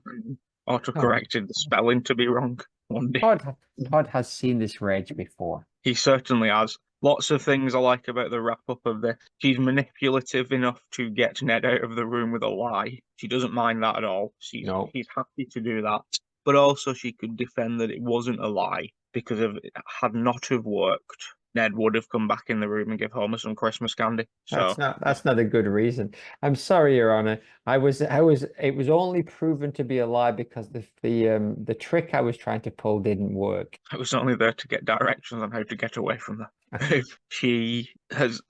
Auto-corrected the spelling to be wrong one day. Todd has seen this rage before. He certainly has. Lots of things I like about the wrap-up of this. She's manipulative enough to get Ned out of the room with a lie. She doesn't mind that at all. She's happy to do that. But also she could defend that it wasn't a lie, because if it had not have worked, Ned would have come back in the room and give Homer some Christmas candy. So That's not a good reason. I'm sorry, Your Honor. It was only proven to be a lie because the trick I was trying to pull didn't work. I was only there to get directions on how to get away from that.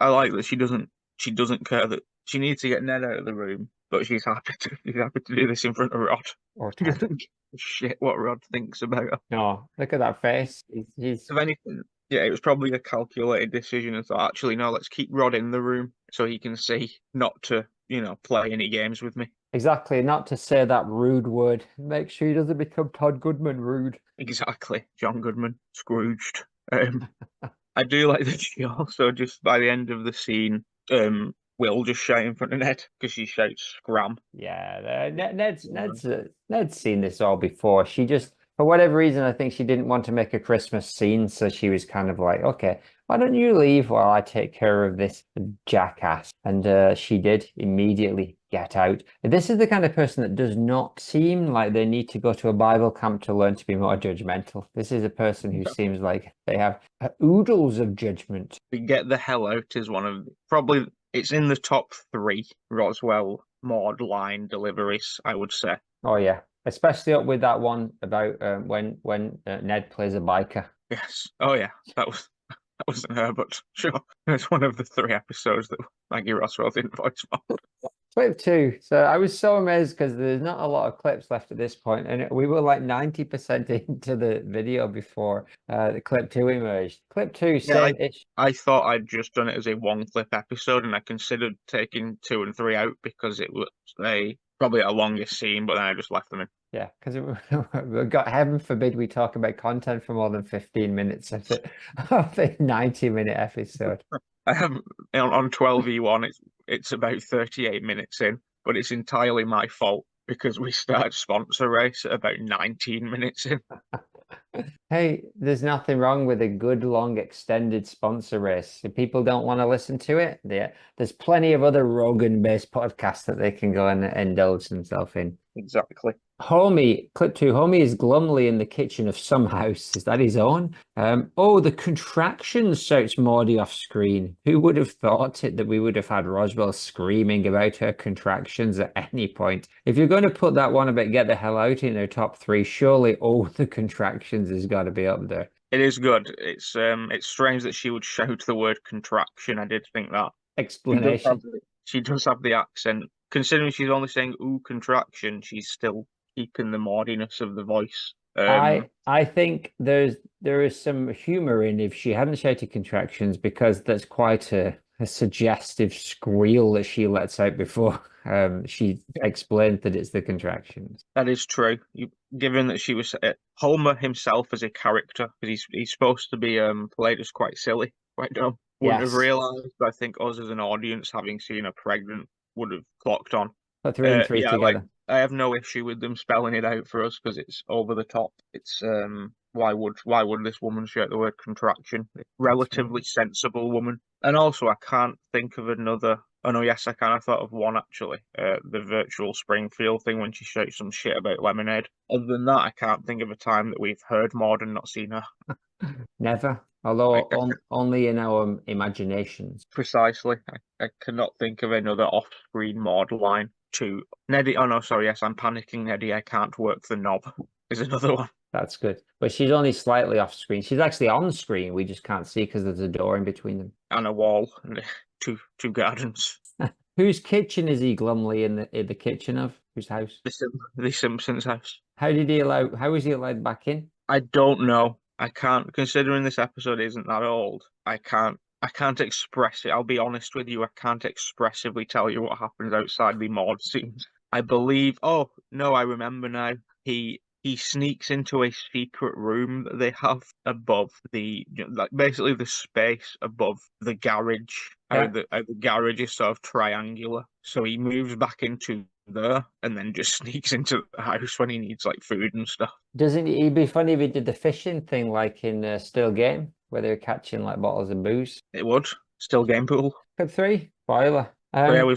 I like that she doesn't care that she needs to get Ned out of the room, but she's happy to do this in front of Rod. Or She doesn't give a shit what Rod thinks about her. No, look at that face. He's If anything, yeah, it was probably a calculated decision and thought, actually, no, let's keep Rod in the room so he can see not to, play any games with me. exactly not to say that rude word. Make sure he doesn't become Todd Goodman rude. Exactly. John Goodman, Scrooged. I do like that she also just, by the end of the scene, Will just shout in front of Ned because she shouts "scram." Yeah, Ned's seen this all before. She just, for whatever reason, I think she didn't want to make a Christmas scene, so she was kind of like, okay, why don't you leave while I take care of this jackass? And she did immediately get out. This is the kind of person that does not seem like they need to go to a Bible camp to learn to be more judgmental. This is a person who seems like they have oodles of judgment. The "get the hell out" is one of probably, it's in the top 3 Roswell Maude line deliveries, I would say. Oh yeah, especially up with that one about when Ned plays a biker. Yes. Oh yeah, that wasn't her, but sure. It's one of the 3 episodes that Maggie Roswell didn't voice Maude. Clip 2. So I was so amazed because there's not a lot of clips left at this point, and we were like 90% into the video before the clip 2 emerged. Clip 2, same ish. I thought I'd just done it as a 1-clip episode, and I considered taking 2 and 3 out because it was probably a longer scene, but then I just left them in. Yeah, because we've got, heaven forbid we talk about content for more than 15 minutes of the 90-minute episode. I have on 12E1, it's about 38 minutes in, but it's entirely my fault because we started sponsor race at about 19 minutes in. Hey, there's nothing wrong with a good, long, extended sponsor race. If people don't want to listen to it, there's plenty of other Rogan-based podcasts that they can go and indulge themselves in. Exactly. Homie, clip 2. Homie is glumly in the kitchen of some house. Is that his own? Oh, the contractions, shouts Maude off screen. Who would have thought it that we would have had Roswell screaming about her contractions at any point? If you're going to put that one about get the hell out in their top 3, surely all the contractions has got to be up there. It is good. It's strange that she would shout the word contraction. I did think that. Explanation. She does have the accent. Considering she's only saying "ooh, contraction," she's still keeping the Maudiness of the voice. I think there is some humor in if she hadn't shouted contractions, because that's quite a suggestive squeal that she lets out before she explained that it's the contractions. That is true. Given that she was Homer himself as a character, because he's supposed to be played as quite silly, quite dumb. Wouldn't have realised. I think us as an audience, having seen her pregnant, would have clocked on. Put 3 and 3 together. I have no issue with them spelling it out for us because it's over the top. It's why would this woman shout the word contraction? Relatively sensible woman. And also I can't think of another. Oh no, yes, I can. I thought of one actually. The virtual Springfield thing when she shouts some shit about lemonade. Other than that, I can't think of a time that we've heard Maude and not seen her. Never. Although only in our imaginations. Precisely. I cannot think of another off-screen Maud line to Neddy. Oh no, sorry. Yes, I'm panicking, Neddy. I can't work the knob. Is another one. That's good. But she's only slightly off screen. She's actually on screen. We just can't see because there's a door in between them. And a wall and two gardens. Whose kitchen is he glumly in the kitchen of? Whose house? The Simpsons house. How was he allowed back in? I don't know. I can't, considering this episode isn't that old, I can't express it. I'll be honest with you, I can't expressively tell you what happens outside the Maud scenes. I believe, oh no, I remember now. He sneaks into a secret room that they have above like basically the space above the garage. Yeah. How the garage is sort of triangular. So he moves back into there and then just sneaks into the house when he needs like food and stuff. Doesn't it? It'd be funny if he did the fishing thing like in Still Game, where they're catching like bottles of booze. It would. Still game pool. Cut 3, spoiler. Yeah, we're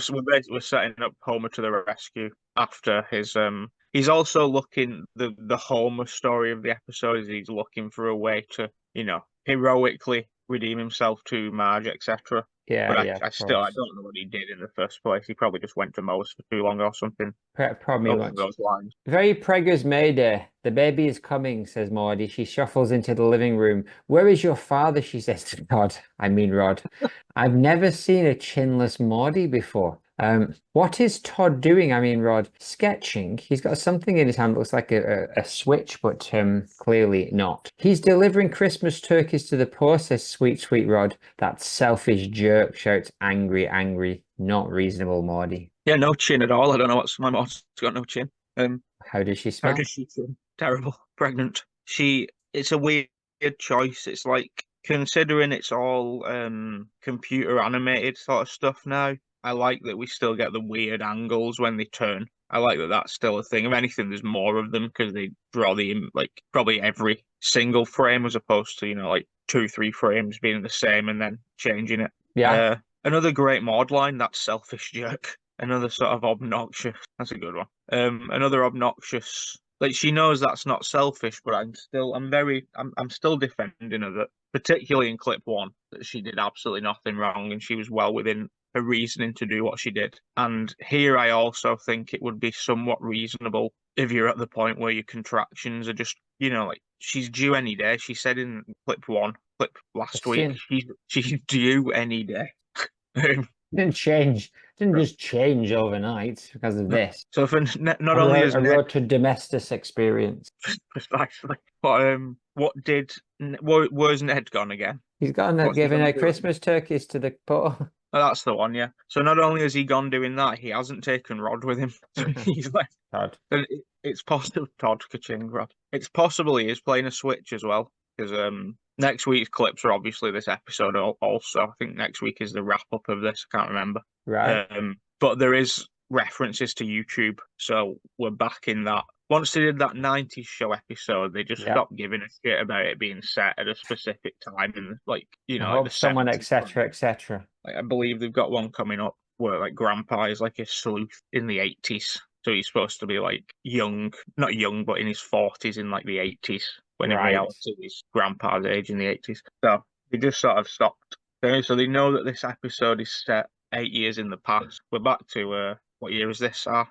setting up Homer to the rescue after his He's also looking the Homer story of the episode is he's looking for a way to heroically redeem himself to Marge, etc. Yeah, but yeah. I don't know what he did in the first place. He probably just went to Maudes for too long or something. Probably along those lines. Very preggers Mayday. The baby is coming, says Maude. She shuffles into the living room. Where is your father? She says to Rod. I've never seen a chinless Maude before. What is Todd doing? Rod, sketching. He's got something in his hand that looks like a switch, but clearly not. He's delivering Christmas turkeys to the poor, says sweet Rod. That selfish jerk, shouts angry, not reasonable Maude. Yeah, no chin at all. I don't know what's my Maud's got no chin. How does she smell? How does she feel? Terrible. Pregnant. It's a weird choice. It's like, considering it's all computer animated sort of stuff now, I like that we still get the weird angles when they turn. I like that that's still a thing. If anything, there's more of them because they draw probably every single frame as opposed to, like 2-3 frames being the same and then changing it. Yeah. Another great Maud line, that selfish jerk. Another sort of obnoxious. That's a good one. Another obnoxious. Like, she knows that's not selfish, but I'm still defending her, that particularly in clip 1, that she did absolutely nothing wrong and she was well within her reasoning to do what she did. And here I also think it would be somewhat reasonable if you're at the point where your contractions are just, like, she's due any day. She said in clip last week, she's due any day. Didn't just change overnight because of this. So for not only is a road to domestic experience. Precisely. But where's Ned gone again? He's gone giving out Christmas turkeys to the poor. Oh, that's the one, yeah. So not only has he gone doing that, he hasn't taken Rod with him. So he's left. Todd. And it's possible Todd Kaching Rod. It's possible he is playing a Switch as well, because next week's clips are obviously this episode also. I think next week is the wrap up of this. I can't remember. Right. But there is references to YouTube, so we're back in that. Once they did that 90s show episode, they just stopped giving a shit about it being set at a specific time, and someone, etc. Like, I believe they've got one coming up where like Grandpa is like a sleuth in the 80s, so he's supposed to be like not young, but in his 40s in like the 80s. When in reality his grandpa's age in the 80s. So they just sort of stopped. So they know that this episode is set 8 years in the past. We're back to what year is this? Are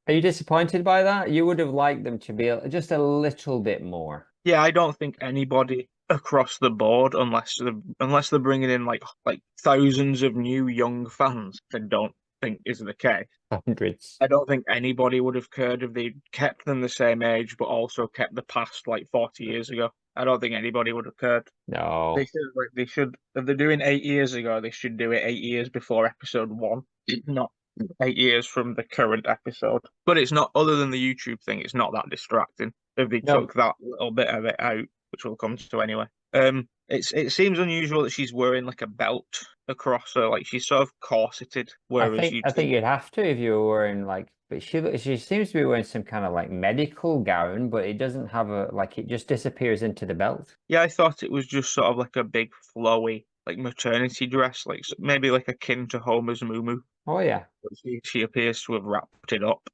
you disappointed by that? You would have liked them to be just a little bit more. Yeah, I don't think anybody across the board, unless they're bringing in like thousands of new young fans, I don't think is the case. Hundreds. I don't think anybody would have cared if they kept them the same age, but also kept the past like 40 years ago. I don't think anybody would have cared. No. They should. If they're doing 8 years ago, they should do it 8 years before episode 1, not 8 years from the current episode. But it's not. Other than the YouTube thing, it's not that distracting. If they took that little bit of it out, which we'll come to anyway. It seems unusual that she's wearing like a belt across her, like she's sort of corseted. Whereas I think you'd have to if you were wearing but she seems to be wearing some kind of like medical gown, but it doesn't have it just disappears into the belt. Yeah, I thought it was just sort of like a big flowy like maternity dress, like maybe like akin to Homer's muumuu. Oh yeah. She appears to have wrapped it up.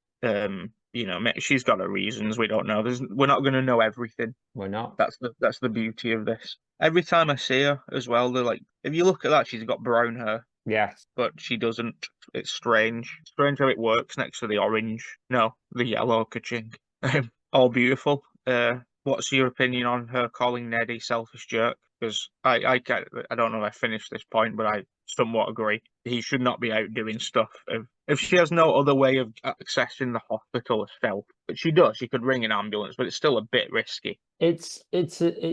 you know, she's got her reasons. We don't know. We're not going to know everything. We're not. That's the beauty of this. Every time I see her as well, they're like, if you look at that, she's got brown hair, Yes. but she doesn't. It's strange. Strange how it works next to the orange. No, the yellow ka-ching. All beautiful. What's your opinion on her calling Ned a selfish jerk? Because I don't know if I finished this point, but I somewhat agree. He should not be out doing stuff. If she has no other way of accessing the hospital herself, but she does, she could ring an ambulance, but it's still a bit risky. It's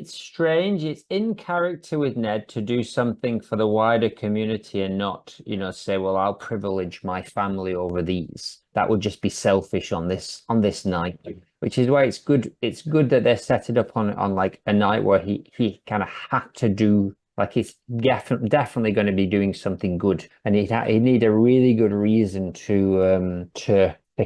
strange. It's in character with Ned to do something for the wider community and not, you know, say, well, I'll privilege my family over these. That would just be selfish on this night, which is why it's good. It's good that they're set it up on like a night where he kind of had to do, like, he's definitely going to be doing something good, and he need a really good reason to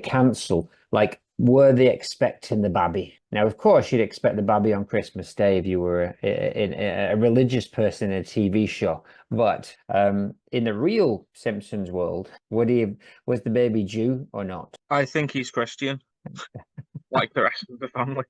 cancel. Like, were they expecting the babby? Now, of course, you'd expect the babby on Christmas Day if you were a religious person in a TV show. But in the real Simpsons world, was the baby Jew or not? I think he's Christian, like the rest of the family.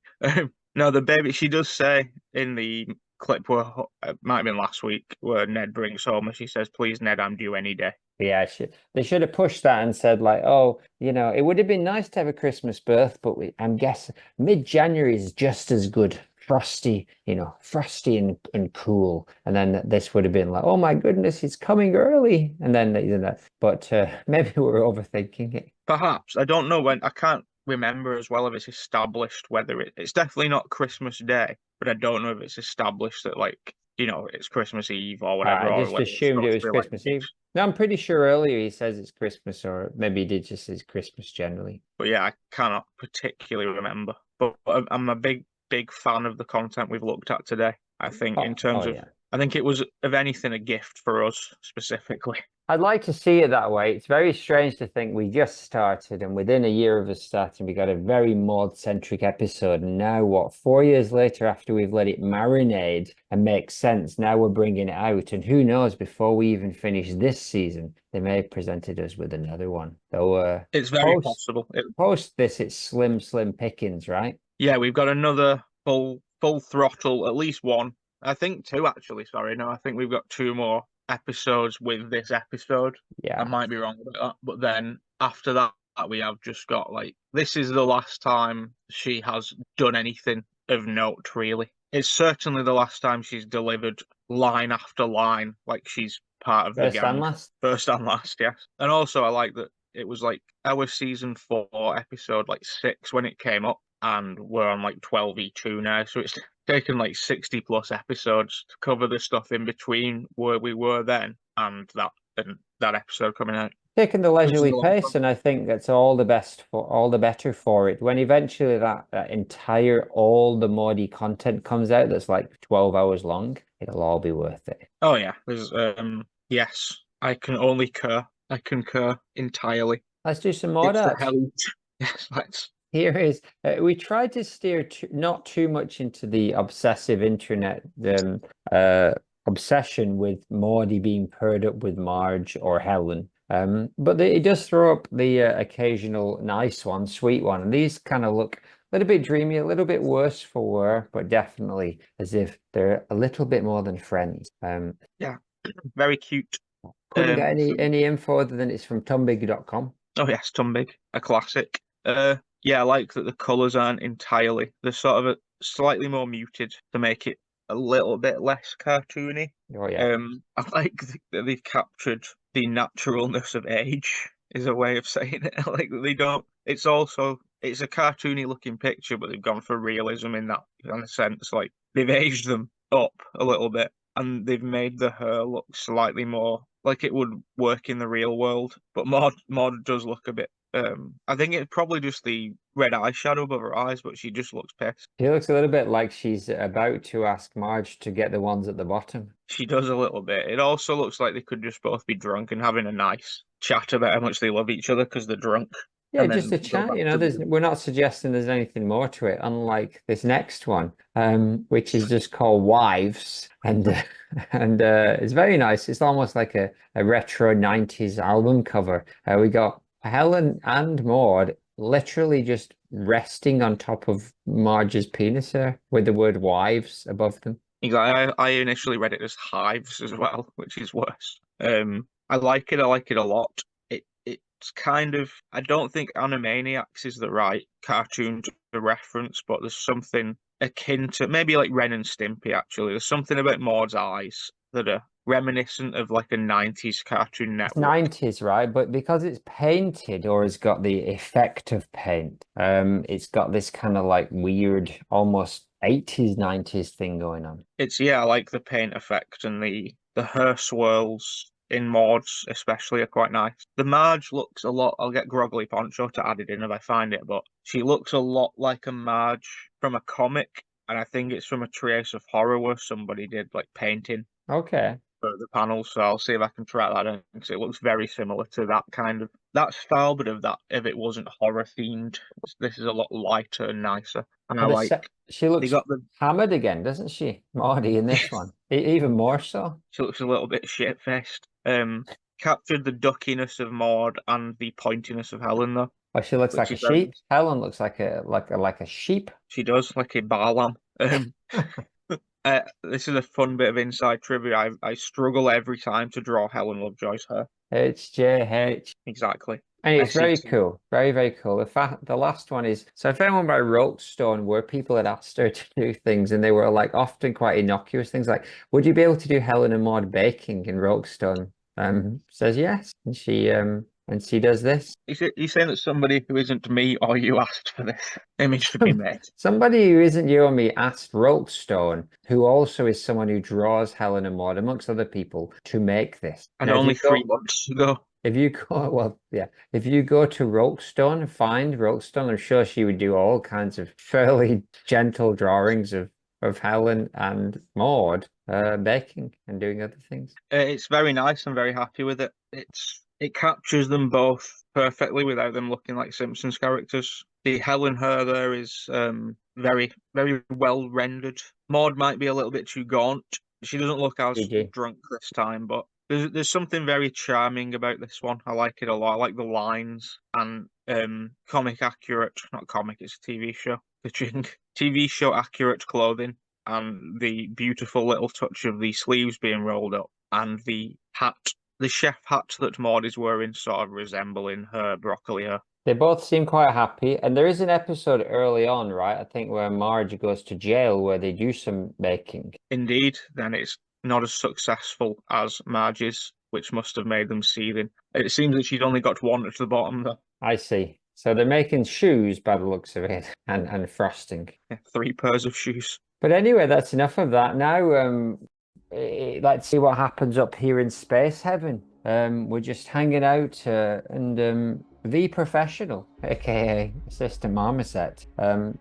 No, the baby, she does say in the clip where it might have been last week, where Ned brings home and she says, "Please, Ned, I'm due any day." Yeah, they should have pushed that and said, like, oh, you know, it would have been nice to have a Christmas birth, but I'm guessing mid-January is just as good. Frosty, you know, frosty and cool. And then this would have been like, oh my goodness, it's coming early. And then, you know, but maybe we're overthinking it. Perhaps. I don't know when. I can't remember as well if it's established whether it's definitely not Christmas Day, but I don't know if it's established that, like, you know, it's Christmas Eve or whatever. I or just whether it's assumed it supposed was to be like Christmas Eve. No, I'm pretty sure earlier he says it's Christmas, or maybe he did just say Christmas generally. But yeah, I cannot particularly remember. But I'm a big fan of the content we've looked at today. I think in terms of, yeah. I think it was, if anything, a gift for us specifically. I'd like to see it that way. It's very strange to think we just started, and within a year of us starting, we got a very Maude-centric episode. And now, what, 4 years later, after we've let it marinate and make sense, now we're bringing it out. And who knows, before we even finish this season, they may have presented us with another one. So it's very possible. Post this, it's slim pickings, right? Yeah, we've got another full throttle, at least one. I think two, actually. Sorry, no, I think we've got two more episodes with this episode. Yeah, I might be wrong about that, but then after that, we have just got, like, this is the last time she has done anything of note, really. It's certainly the last time she's delivered line after line, like she's part of the gang. First and last, yes. And also, I like that it was like our season 4 episode, like 6 when it came up, and we're on like 12E2 now, so it's taken like 60 plus episodes to cover the stuff in between where we were then and that episode coming out. Taking the leisurely pace, and I think that's all the better for it. When eventually that entire all the Maude content comes out, that's like 12 hours long, it'll all be worth it. Oh yeah, there's yes, I can only I concur entirely. Let's do some more. Yes, let's. Here is, we tried to steer not too much into the obsessive internet obsession with Maude being paired up with Marge or Helen. But it does throw up the occasional nice one, sweet one. And these kind of look a little bit dreamy, a little bit worse for wear, but definitely as if they're a little bit more than friends. Yeah, very cute. Couldn't get any info other than it's from tumbig.com. Oh yes, Tumbig, a classic. Yeah, I like that the colours aren't entirely. They're sort of slightly more muted to make it a little bit less cartoony. Oh yeah. I like that they've captured the naturalness of age, is a way of saying it. Like, they don't. It's a cartoony looking picture, but they've gone for realism in that, in a sense. Like, they've aged them up a little bit, and they've made the hair look slightly more like it would work in the real world. But Maude does look a bit. I think it's probably just the red eyeshadow above her eyes, but she just looks pissed. She looks a little bit like she's about to ask Marge to get the ones at the bottom. She does a little bit. It also looks like they could just both be drunk and having a nice chat about how much they love each other because they're drunk. Yeah, just a chat, you know, we're not suggesting there's anything more to it, unlike this next one, which is just called Wives. And it's very nice. It's almost like a retro 90s album cover. We got Helen and Maude literally just resting on top of Marge's penis there with the word wives above them. I initially read it as hives as well, which is worse. I like it. I like it a lot. It's kind of, I don't think Animaniacs is the right cartoon to reference, but there's something akin to maybe like Ren and Stimpy. Actually, there's something about Maud's eyes that are reminiscent of like a 90s Cartoon It's Network. 90s, right? But because it's painted or it's got the effect of paint, it's got this kind of like weird, almost 80s, 90s thing going on. It's, yeah, I like the paint effect, and the hair swirls in Maudes especially are quite nice. The Marge looks a lot, I'll get Groggly Poncho to add it in if I find it, but she looks a lot like a Marge from a comic, and I think it's from a Trace of Horror where somebody did like painting Okay. for the panels, so I'll see if I can track that in, because it looks very similar to that kind of that style, but if it wasn't horror themed. This is a lot lighter and nicer, and I Well, like she they looks got the hammered again, doesn't she, Maudie, in this one? Even more so. she looks a little bit shit faced. Captured the duckiness of Maud and the pointiness of Helen though. Oh, she looks Which like a is very sheep. Helen looks like a sheep. She does, like a bar lamb. This is a fun bit of inside trivia. I struggle every time to draw Helen Lovejoy's hair. HJH. Exactly. And it's very SEC. cool. Very, very cool. The last one is, so I found one by Rolkstone where people had asked her to do things and they were like often quite innocuous things like, would you be able to do Helen and Maud baking? And Rolkstone says yes. And she does this. You saying that somebody who isn't me or you asked for this image to be made? Somebody who isn't you or me asked Rolkstone, who also is someone who draws Helen and Maud, amongst other people, to make this. And Now, only 3 months ago. If you go, well, yeah, if you go to Rolkstone and find Rolkstone, I'm sure she would do all kinds of fairly gentle drawings of Helen and Maud baking and doing other things. It's very nice. I'm very happy with it. It captures them both perfectly without them looking like Simpsons characters. The Helen hair there is very, very well rendered. Maud might be a little bit too gaunt. She doesn't look as drunk this time, but there's something very charming about this one. I like it a lot. I like the lines and comic accurate, not comic, it's a TV show. TV show accurate clothing and the beautiful little touch of the sleeves being rolled up and the hat, the chef hat that Maud is wearing, sort of resembling her broccoli hair. They both seem quite happy, and there is an episode early on, right? I think where Marge goes to jail where they do some baking. Indeed, then it's not as successful as Marge's, which must have made them seething. It seems that she's only got one at the bottom, though. I see. So they're making shoes by the looks of it, and frosting. Yeah, 3 pairs of shoes. But anyway, that's enough of that. Now, let's see what happens up here in Space Heaven. We're just hanging out, and the professional, aka Assistant Marmoset,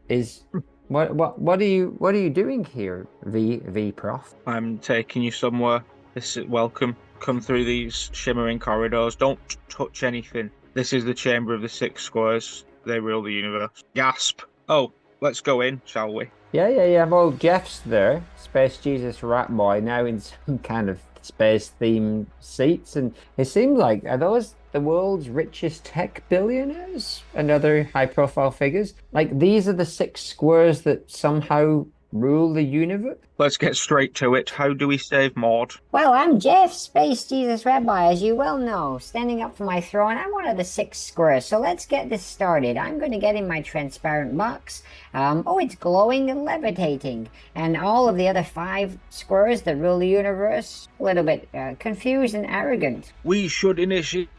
is. What are you doing here, V Prof? I'm taking you somewhere. This is welcome. Come through these shimmering corridors. Don't touch anything. This is the chamber of the 6 squares. They rule the universe. Gasp. Oh, let's go in, shall we? Yeah. Well, Jeff's there, Space Jesus Rat Boy, now in some kind of space-themed seats, and it seems like, are those the world's richest tech billionaires and other high-profile figures? Like, these are the 6 squares that somehow rule the universe? Let's get straight to it. How do we save Maud? Well, I'm Jeff, Space Jesus Rabbi, as you well know. Standing up for my throne, I'm one of the 6 squares, so let's get this started. I'm going to get in my transparent box. Oh, it's glowing and levitating. And all of the other 5 squares that rule the universe, a little bit confused and arrogant. We should initiate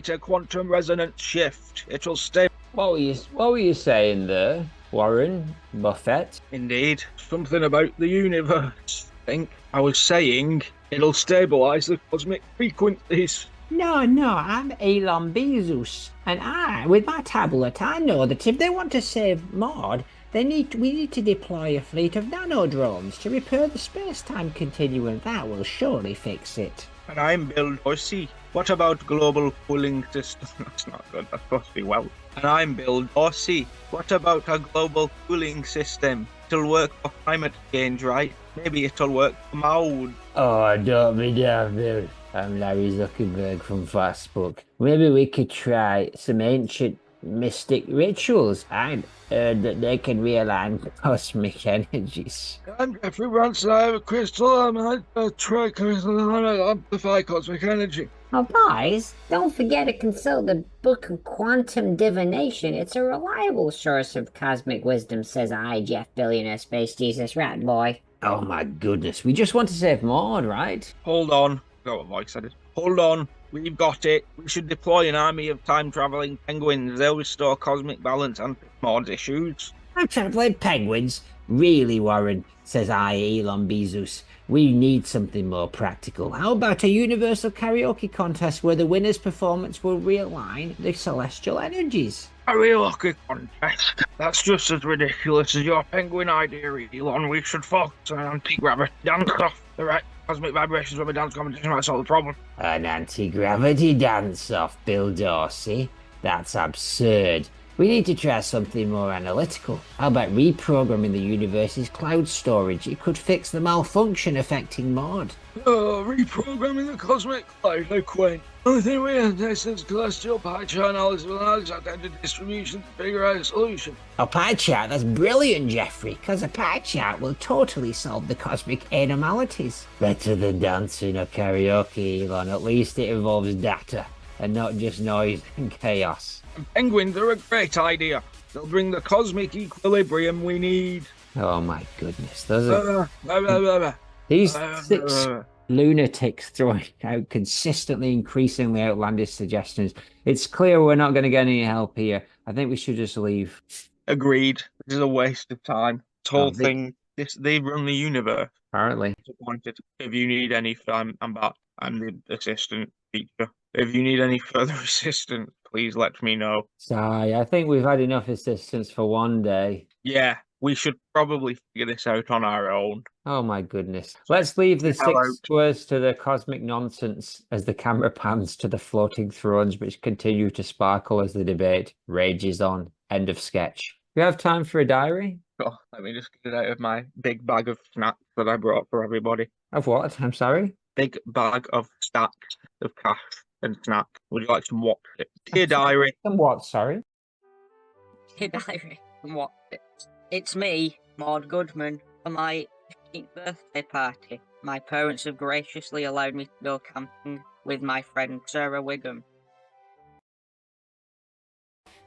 a quantum resonance shift. It'll stay. What were you saying there, Warren Buffett? Indeed. Something about the universe. I think I was saying it'll stabilize the cosmic frequencies. No, I'm Elon Bezos, and with my tablet, I know that if they want to save Maud, we need to deploy a fleet of nanodrones to repair the space-time continuum. That will surely fix it. And I'm Bill Dorsey. What about global cooling system? That's not good. That's supposed to be well. And I'm Bill Dorsey. What about a global cooling system? It'll work for climate change, right? Maybe it'll work for Maude. Oh, don't be daft, Bill. I'm Larry Zuckerberg from Facebook. Maybe we could try some ancient mystic rituals. I'd heard that they can realign cosmic energies. I'm Jeffrey Branson. I have a crystal. I'm a tri-crystal. I amplify cosmic energy. Oh, boys, don't forget to consult the Book of Quantum Divination. It's a reliable source of cosmic wisdom, says I, Jeff Billionaire Space Jesus Rat Boy. Oh my goodness, we just want to save Maude, right? Hold on. I got what voice I did. Hold on. We've got it. We should deploy an army of time-traveling penguins. They'll restore cosmic balance and fix Maude's issues. Time-traveling penguins? Really, Warren, says I, Elon Bezos. We need something more practical. How about a universal karaoke contest where the winner's performance will realign the celestial energies? Karaoke contest? That's just as ridiculous as your penguin idea, Elon. We should focus on anti-gravity dance-off. The right cosmic vibrations from a dance competition might solve the problem. An anti-gravity dance-off, Bill Dorsey? That's absurd. We need to try something more analytical. How about reprogramming the universe's cloud storage? It could fix the malfunction affecting Maude. Reprogramming the cosmic cloud, how quaint. Only thing we have is celestial pie chart analysis will allow us to distribution to figure out a solution. A pie chart? That's brilliant, Jeffrey, because a pie chart will totally solve the cosmic anomalies. Better than dancing or karaoke, Elon. At least it involves data and not just noise and chaos. Penguins are a great idea. They'll bring the cosmic equilibrium we need. Oh my goodness, those are... These 6 lunatics throwing out consistently increasingly outlandish suggestions. It's clear we're not going to get any help here. I think we should just leave. Agreed. This is a waste of time. This whole thing, they run the universe. Apparently. Disappointed. If you need any, I'm back. I'm the assistant teacher. If you need any further assistance, please let me know. Sorry, I think we've had enough assistance for one day. Yeah, we should probably figure this out on our own. Oh my goodness. Let's leave the 6 words to the cosmic nonsense as the camera pans to the floating thrones which continue to sparkle as the debate rages on. End of sketch. Do you have time for a diary? Oh, let me just get it out of my big bag of snacks that I brought for everybody. Of what? I'm sorry? Big bag of stacks of cash and snacks. Would you like some what? Dear diary. Some what, sorry? Dear diary. What? It's me, Maude Goodman, for my 15th birthday party. My parents have graciously allowed me to go camping with my friend Sarah Wiggum.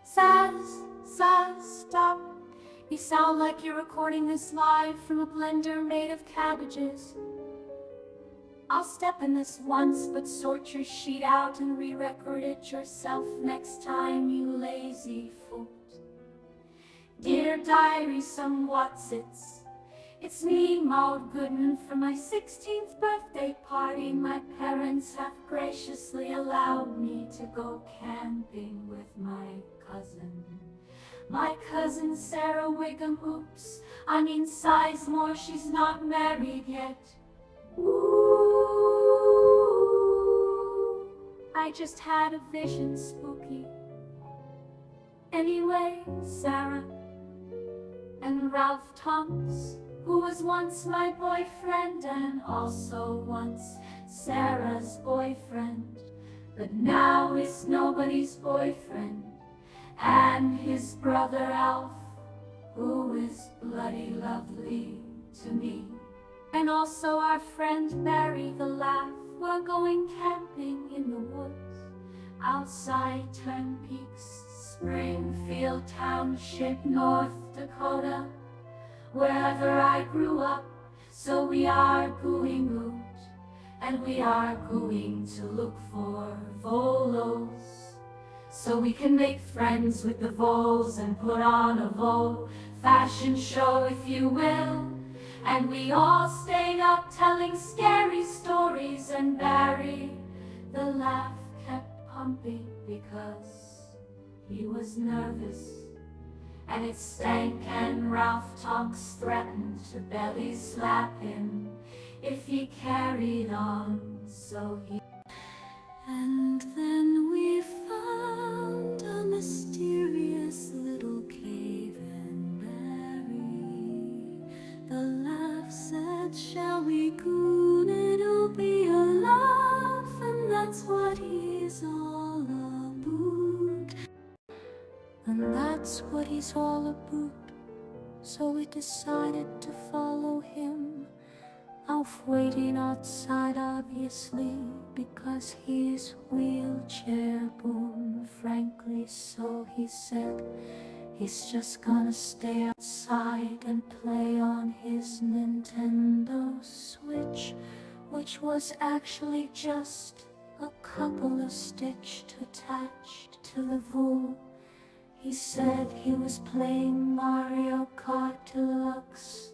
Saz, stop. You sound like you're recording this live from a blender made of cabbages. I'll step in this once, but sort your sheet out and re-record it yourself next time, you lazy foot. Dear diary, some whatsits. It's me, Maude Goodman, for my 16th birthday party. My parents have graciously allowed me to go camping with my cousin. My cousin Sarah Wiggum, oops, I mean Sizemore, she's not married yet. Ooh, I just had a vision, spooky. Anyway, Sarah and Ralph Tonks, who was once my boyfriend and also once Sarah's boyfriend, but now is nobody's boyfriend, and his brother Alf, who is bloody lovely to me. And also our friend Mary the Laugh. We're going camping in the woods outside Twin Peaks, Springfield Township, North Dakota, wherever I grew up. So we are going out, and we are going to look for volos, so we can make friends with the voles and put on a vole fashion show, if you will. And we all stayed up telling scary stories, and Barry the Laugh kept pumping because he was nervous, and it stank, and Ralph Tonks threatened to belly slap him if he carried on, so he... And then we found a mysterious little cave, and Barry the Laugh said, shall we goon, it'll be a laugh, and that's what he's all about. that's what he's all about. So we decided to follow him. Alf waiting outside, obviously, because he is wheelchair bound. Frankly, so he said he's just gonna stay outside and play on his Nintendo Switch, which was actually just a couple of stitches attached to the wool. He said he was playing Mario Kart Deluxe,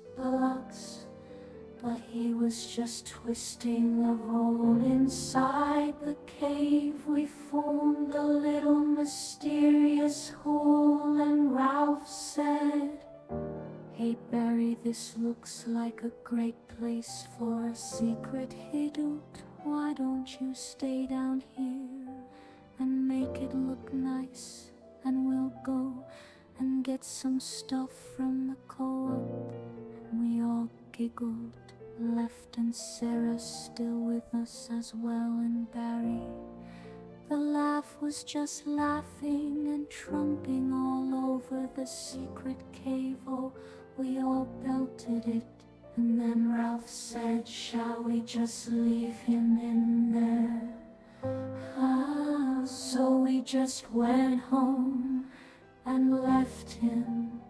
but he was just twisting the hole inside the cave. We formed a little mysterious hole, and Ralph said, "Hey Barry, this looks like a great place for a secret hideout. Why don't you stay down here and make it look nice, and we'll go and get some stuff from the co-op." We all giggled, left, and Sarah still with us as well, and Barry. The laugh was just laughing and trumping all over the secret cave. Oh, we all belted it. And then Ralph said, "Shall we just leave him in there?" So we just went home and left him.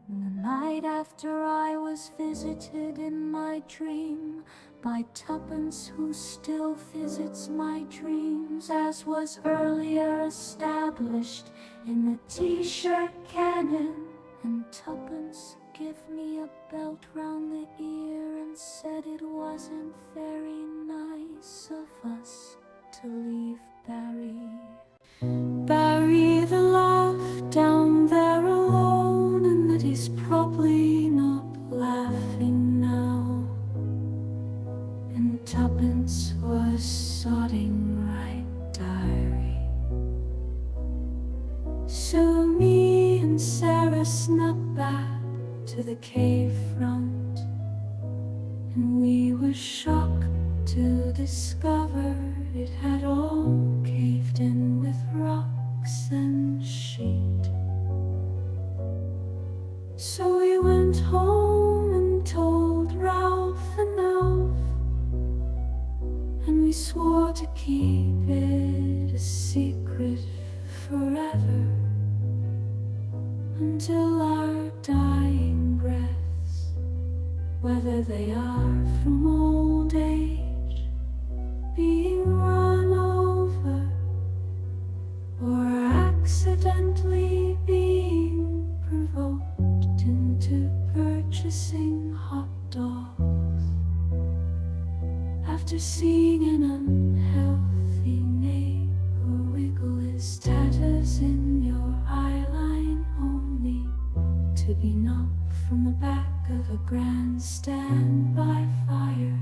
The night after, I was visited in my dream by Tuppence, who still visits my dreams, as was earlier established in the t-shirt canon. And Tuppence gave me a belt round the ear and said it wasn't very nice of us to leave Barry. Barry the laugh down there alone, and that he's probably not laughing now. And Tuppence was sodding right diary. So me and Sarah snuck back to the cave front, and we were shocked to discover it had all caved in with rocks and sheet. So we went home and told Ralph and Alf, and we swore to keep it a secret forever, until our dying breaths, whether they are from old age, being run over, or accidentally being provoked into purchasing hot dogs, after seeing an unhealthy neighbor wiggle his tatters in your eyeline, only to be knocked from the back of a grandstand by fire.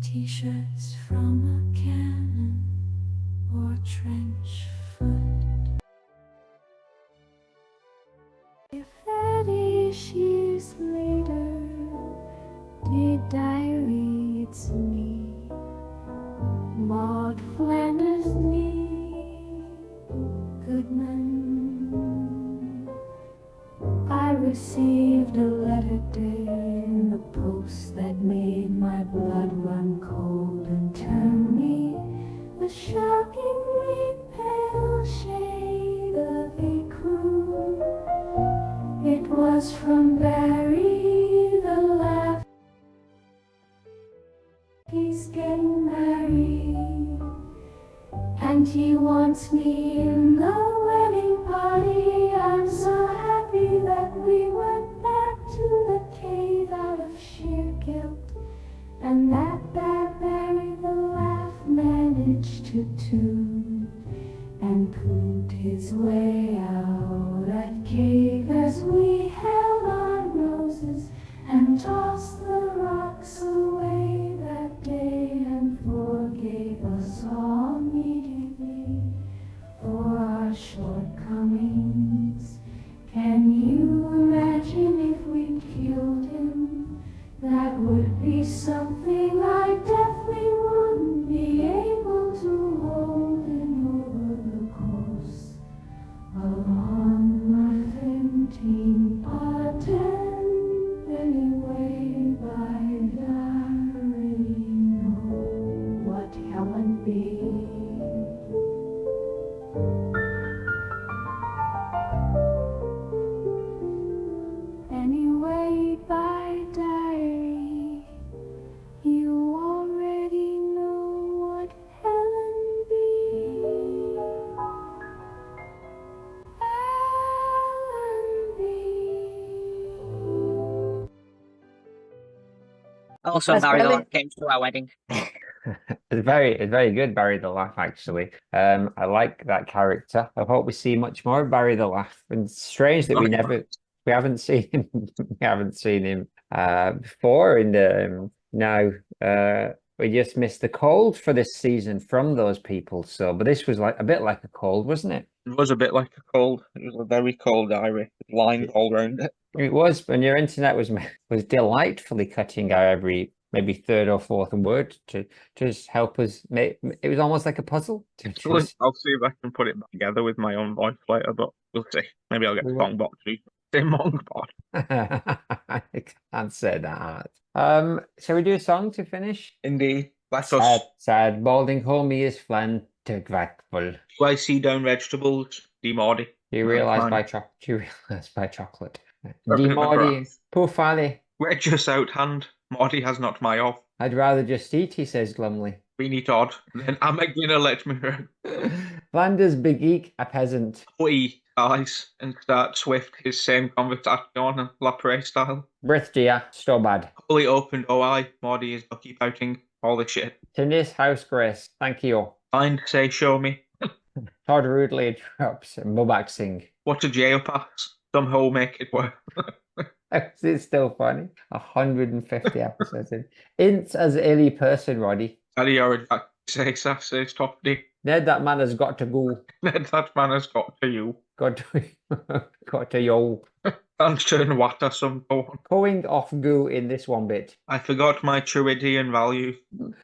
T-shirts from a cannon or trench foot. If 30 years later, dear diary, it's me, Maude Flanders, me, Goodman. I received a letter day in the post that made my blood run cold and turned me a shockingly pale shade of ecru. It was from Barry the laugh. He's getting married, and he wants me in the wedding party. I'm so happy that we went back to the cave out of sheer guilt, and that bad Barry the laugh managed to tune and pooed his way out that cave as we held our roses and tossed the rocks away that day, and forgave us all immediately for our shortcomings. Can you imagine if we killed him? That would be something I definitely wouldn't be able to hold in over the course of 100 Also, That's Barry the brilliant. Laugh came to our wedding. It's very good, Barry the Laugh, actually. I like that character. I hope we see much more of Barry the Laugh. And it's strange that we haven't seen him before in the now we just missed the cold for this season from those people. So but this was like a bit like a cold, wasn't it? It was a bit like a cold. It was a very cold diary with lines all around it. It was, and your internet was delightfully cutting out every maybe third or fourth word to just help us make it was almost like a puzzle. I'll see if I can put it back together with my own voice later, but we'll see. Maybe I'll get the Well- Songbot to say Mongbot. I can't say that. Shall we do a song to finish? Indeed. Let us. Sad balding homie is flan to grateful. Do I see down vegetables? Demordy. Do you realise by chocolate? Rubbing my Demordi, grass. poor Fally. Wedge us out, hand. Morty has not my off. I'd rather just eat, he says glumly. Beanie Todd. Then I'm gonna let me Flanders big eek, a peasant. we eyes and start swift his same conversation on Lapre style. Brith dear, so bad. Fully opened OI. Morty is lucky pouting. All the shit. Tinnis house grace, thank you. Find, say, show me. Todd rudely interrupts and Bubak sing. What a jail pass. Somehow make it work. It's still funny. 150 episodes in. Ints as illy person, Roddy. Daddy or Jack says top D. Ned, that man has got to go. Ned, that man has got to you. Got to yo. And turn water some go. Going off goo in this one bit. I forgot my Truidian value.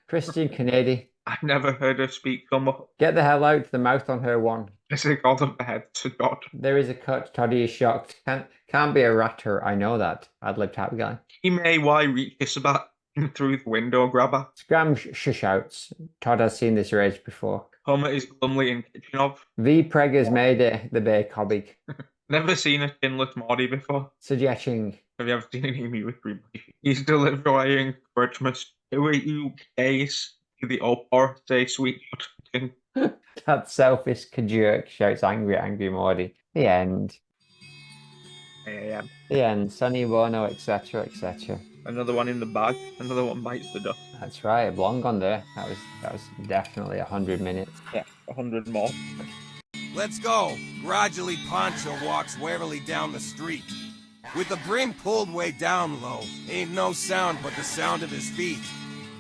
Christian Kennedy. I never heard her speak so much. Get the hell out, the mouth on her one. Is it God of the head to God? There is a cut. Toddy is shocked. Can't be a ratter. I know that. Ad-lib tap guy. He may why reach his back through the window grabber. Scram shouts. Todd has seen this rage before. Homer is glumly in kitchen of. V preggers made it the bay cobbig. Never seen a chinless Morty before. Suggesting. Have you ever seen any music briefly? He's delivering Christmas. Who are you days to the opera say sweet thing? That selfish jerk shouts angry Morty. The end. Yeah. The end. Sonny Bono, etc., etc. Another one in the bag. Another one bites the dust. That's right. Long gone there. That was definitely 100 minutes. Yeah, 100 more. Let's go. Gradually, Poncho walks warily down the street. With the brim pulled way down low, ain't no sound but the sound of his feet.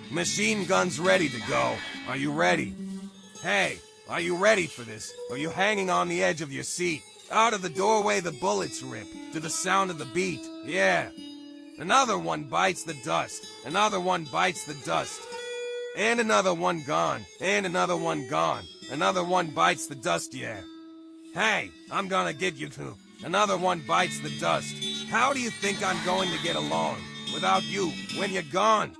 Machine guns ready to go. Are you ready? Hey, are you ready for this? Are you hanging on the edge of your seat? Out of the doorway the bullets rip, to the sound of the beat. Yeah. Another one bites the dust. Another one bites the dust. And another one gone. And another one gone. Another one bites the dust, yeah. Hey, I'm gonna get you two. Another one bites the dust. How do you think I'm going to get along without you when you're gone?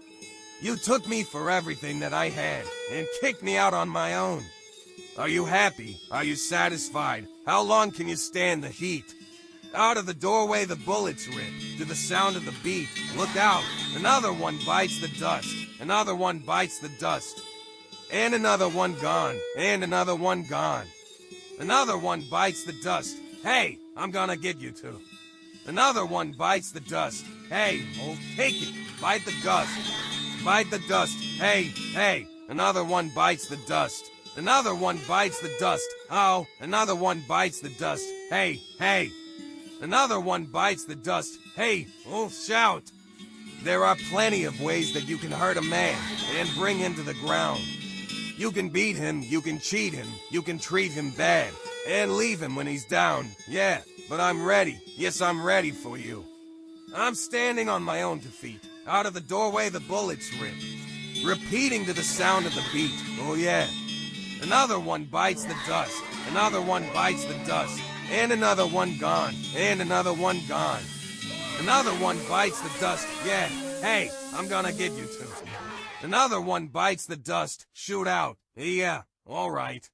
You took me for everything that I had and kicked me out on my own. Are you happy? Are you satisfied? How long can you stand the heat? Out of the doorway the bullets rip, to the sound of the beat. Look out, another one bites the dust. Another one bites the dust. And another one gone. And another one gone. Another one bites the dust. Hey, I'm gonna get you two. Another one bites the dust. Hey, oh, take it. Bite the dust. Bite the dust. Hey, hey. Another one bites the dust. Another one bites the dust. Oh, another one bites the dust. Hey, hey. Another one bites the dust. Hey, oh, shout. There are plenty of ways that you can hurt a man and bring him to the ground. You can beat him, you can cheat him, you can treat him bad, and leave him when he's down. Yeah, but I'm ready. Yes, I'm ready for you. I'm standing on my own defeat. Out of the doorway the bullets rip, repeating to the sound of the beat. Oh yeah. Another one bites the dust. Another one bites the dust. And another one gone. And another one gone. Another one bites the dust. Yeah. Hey, I'm gonna get you two. Another one bites the dust. Shoot out. Yeah. All right.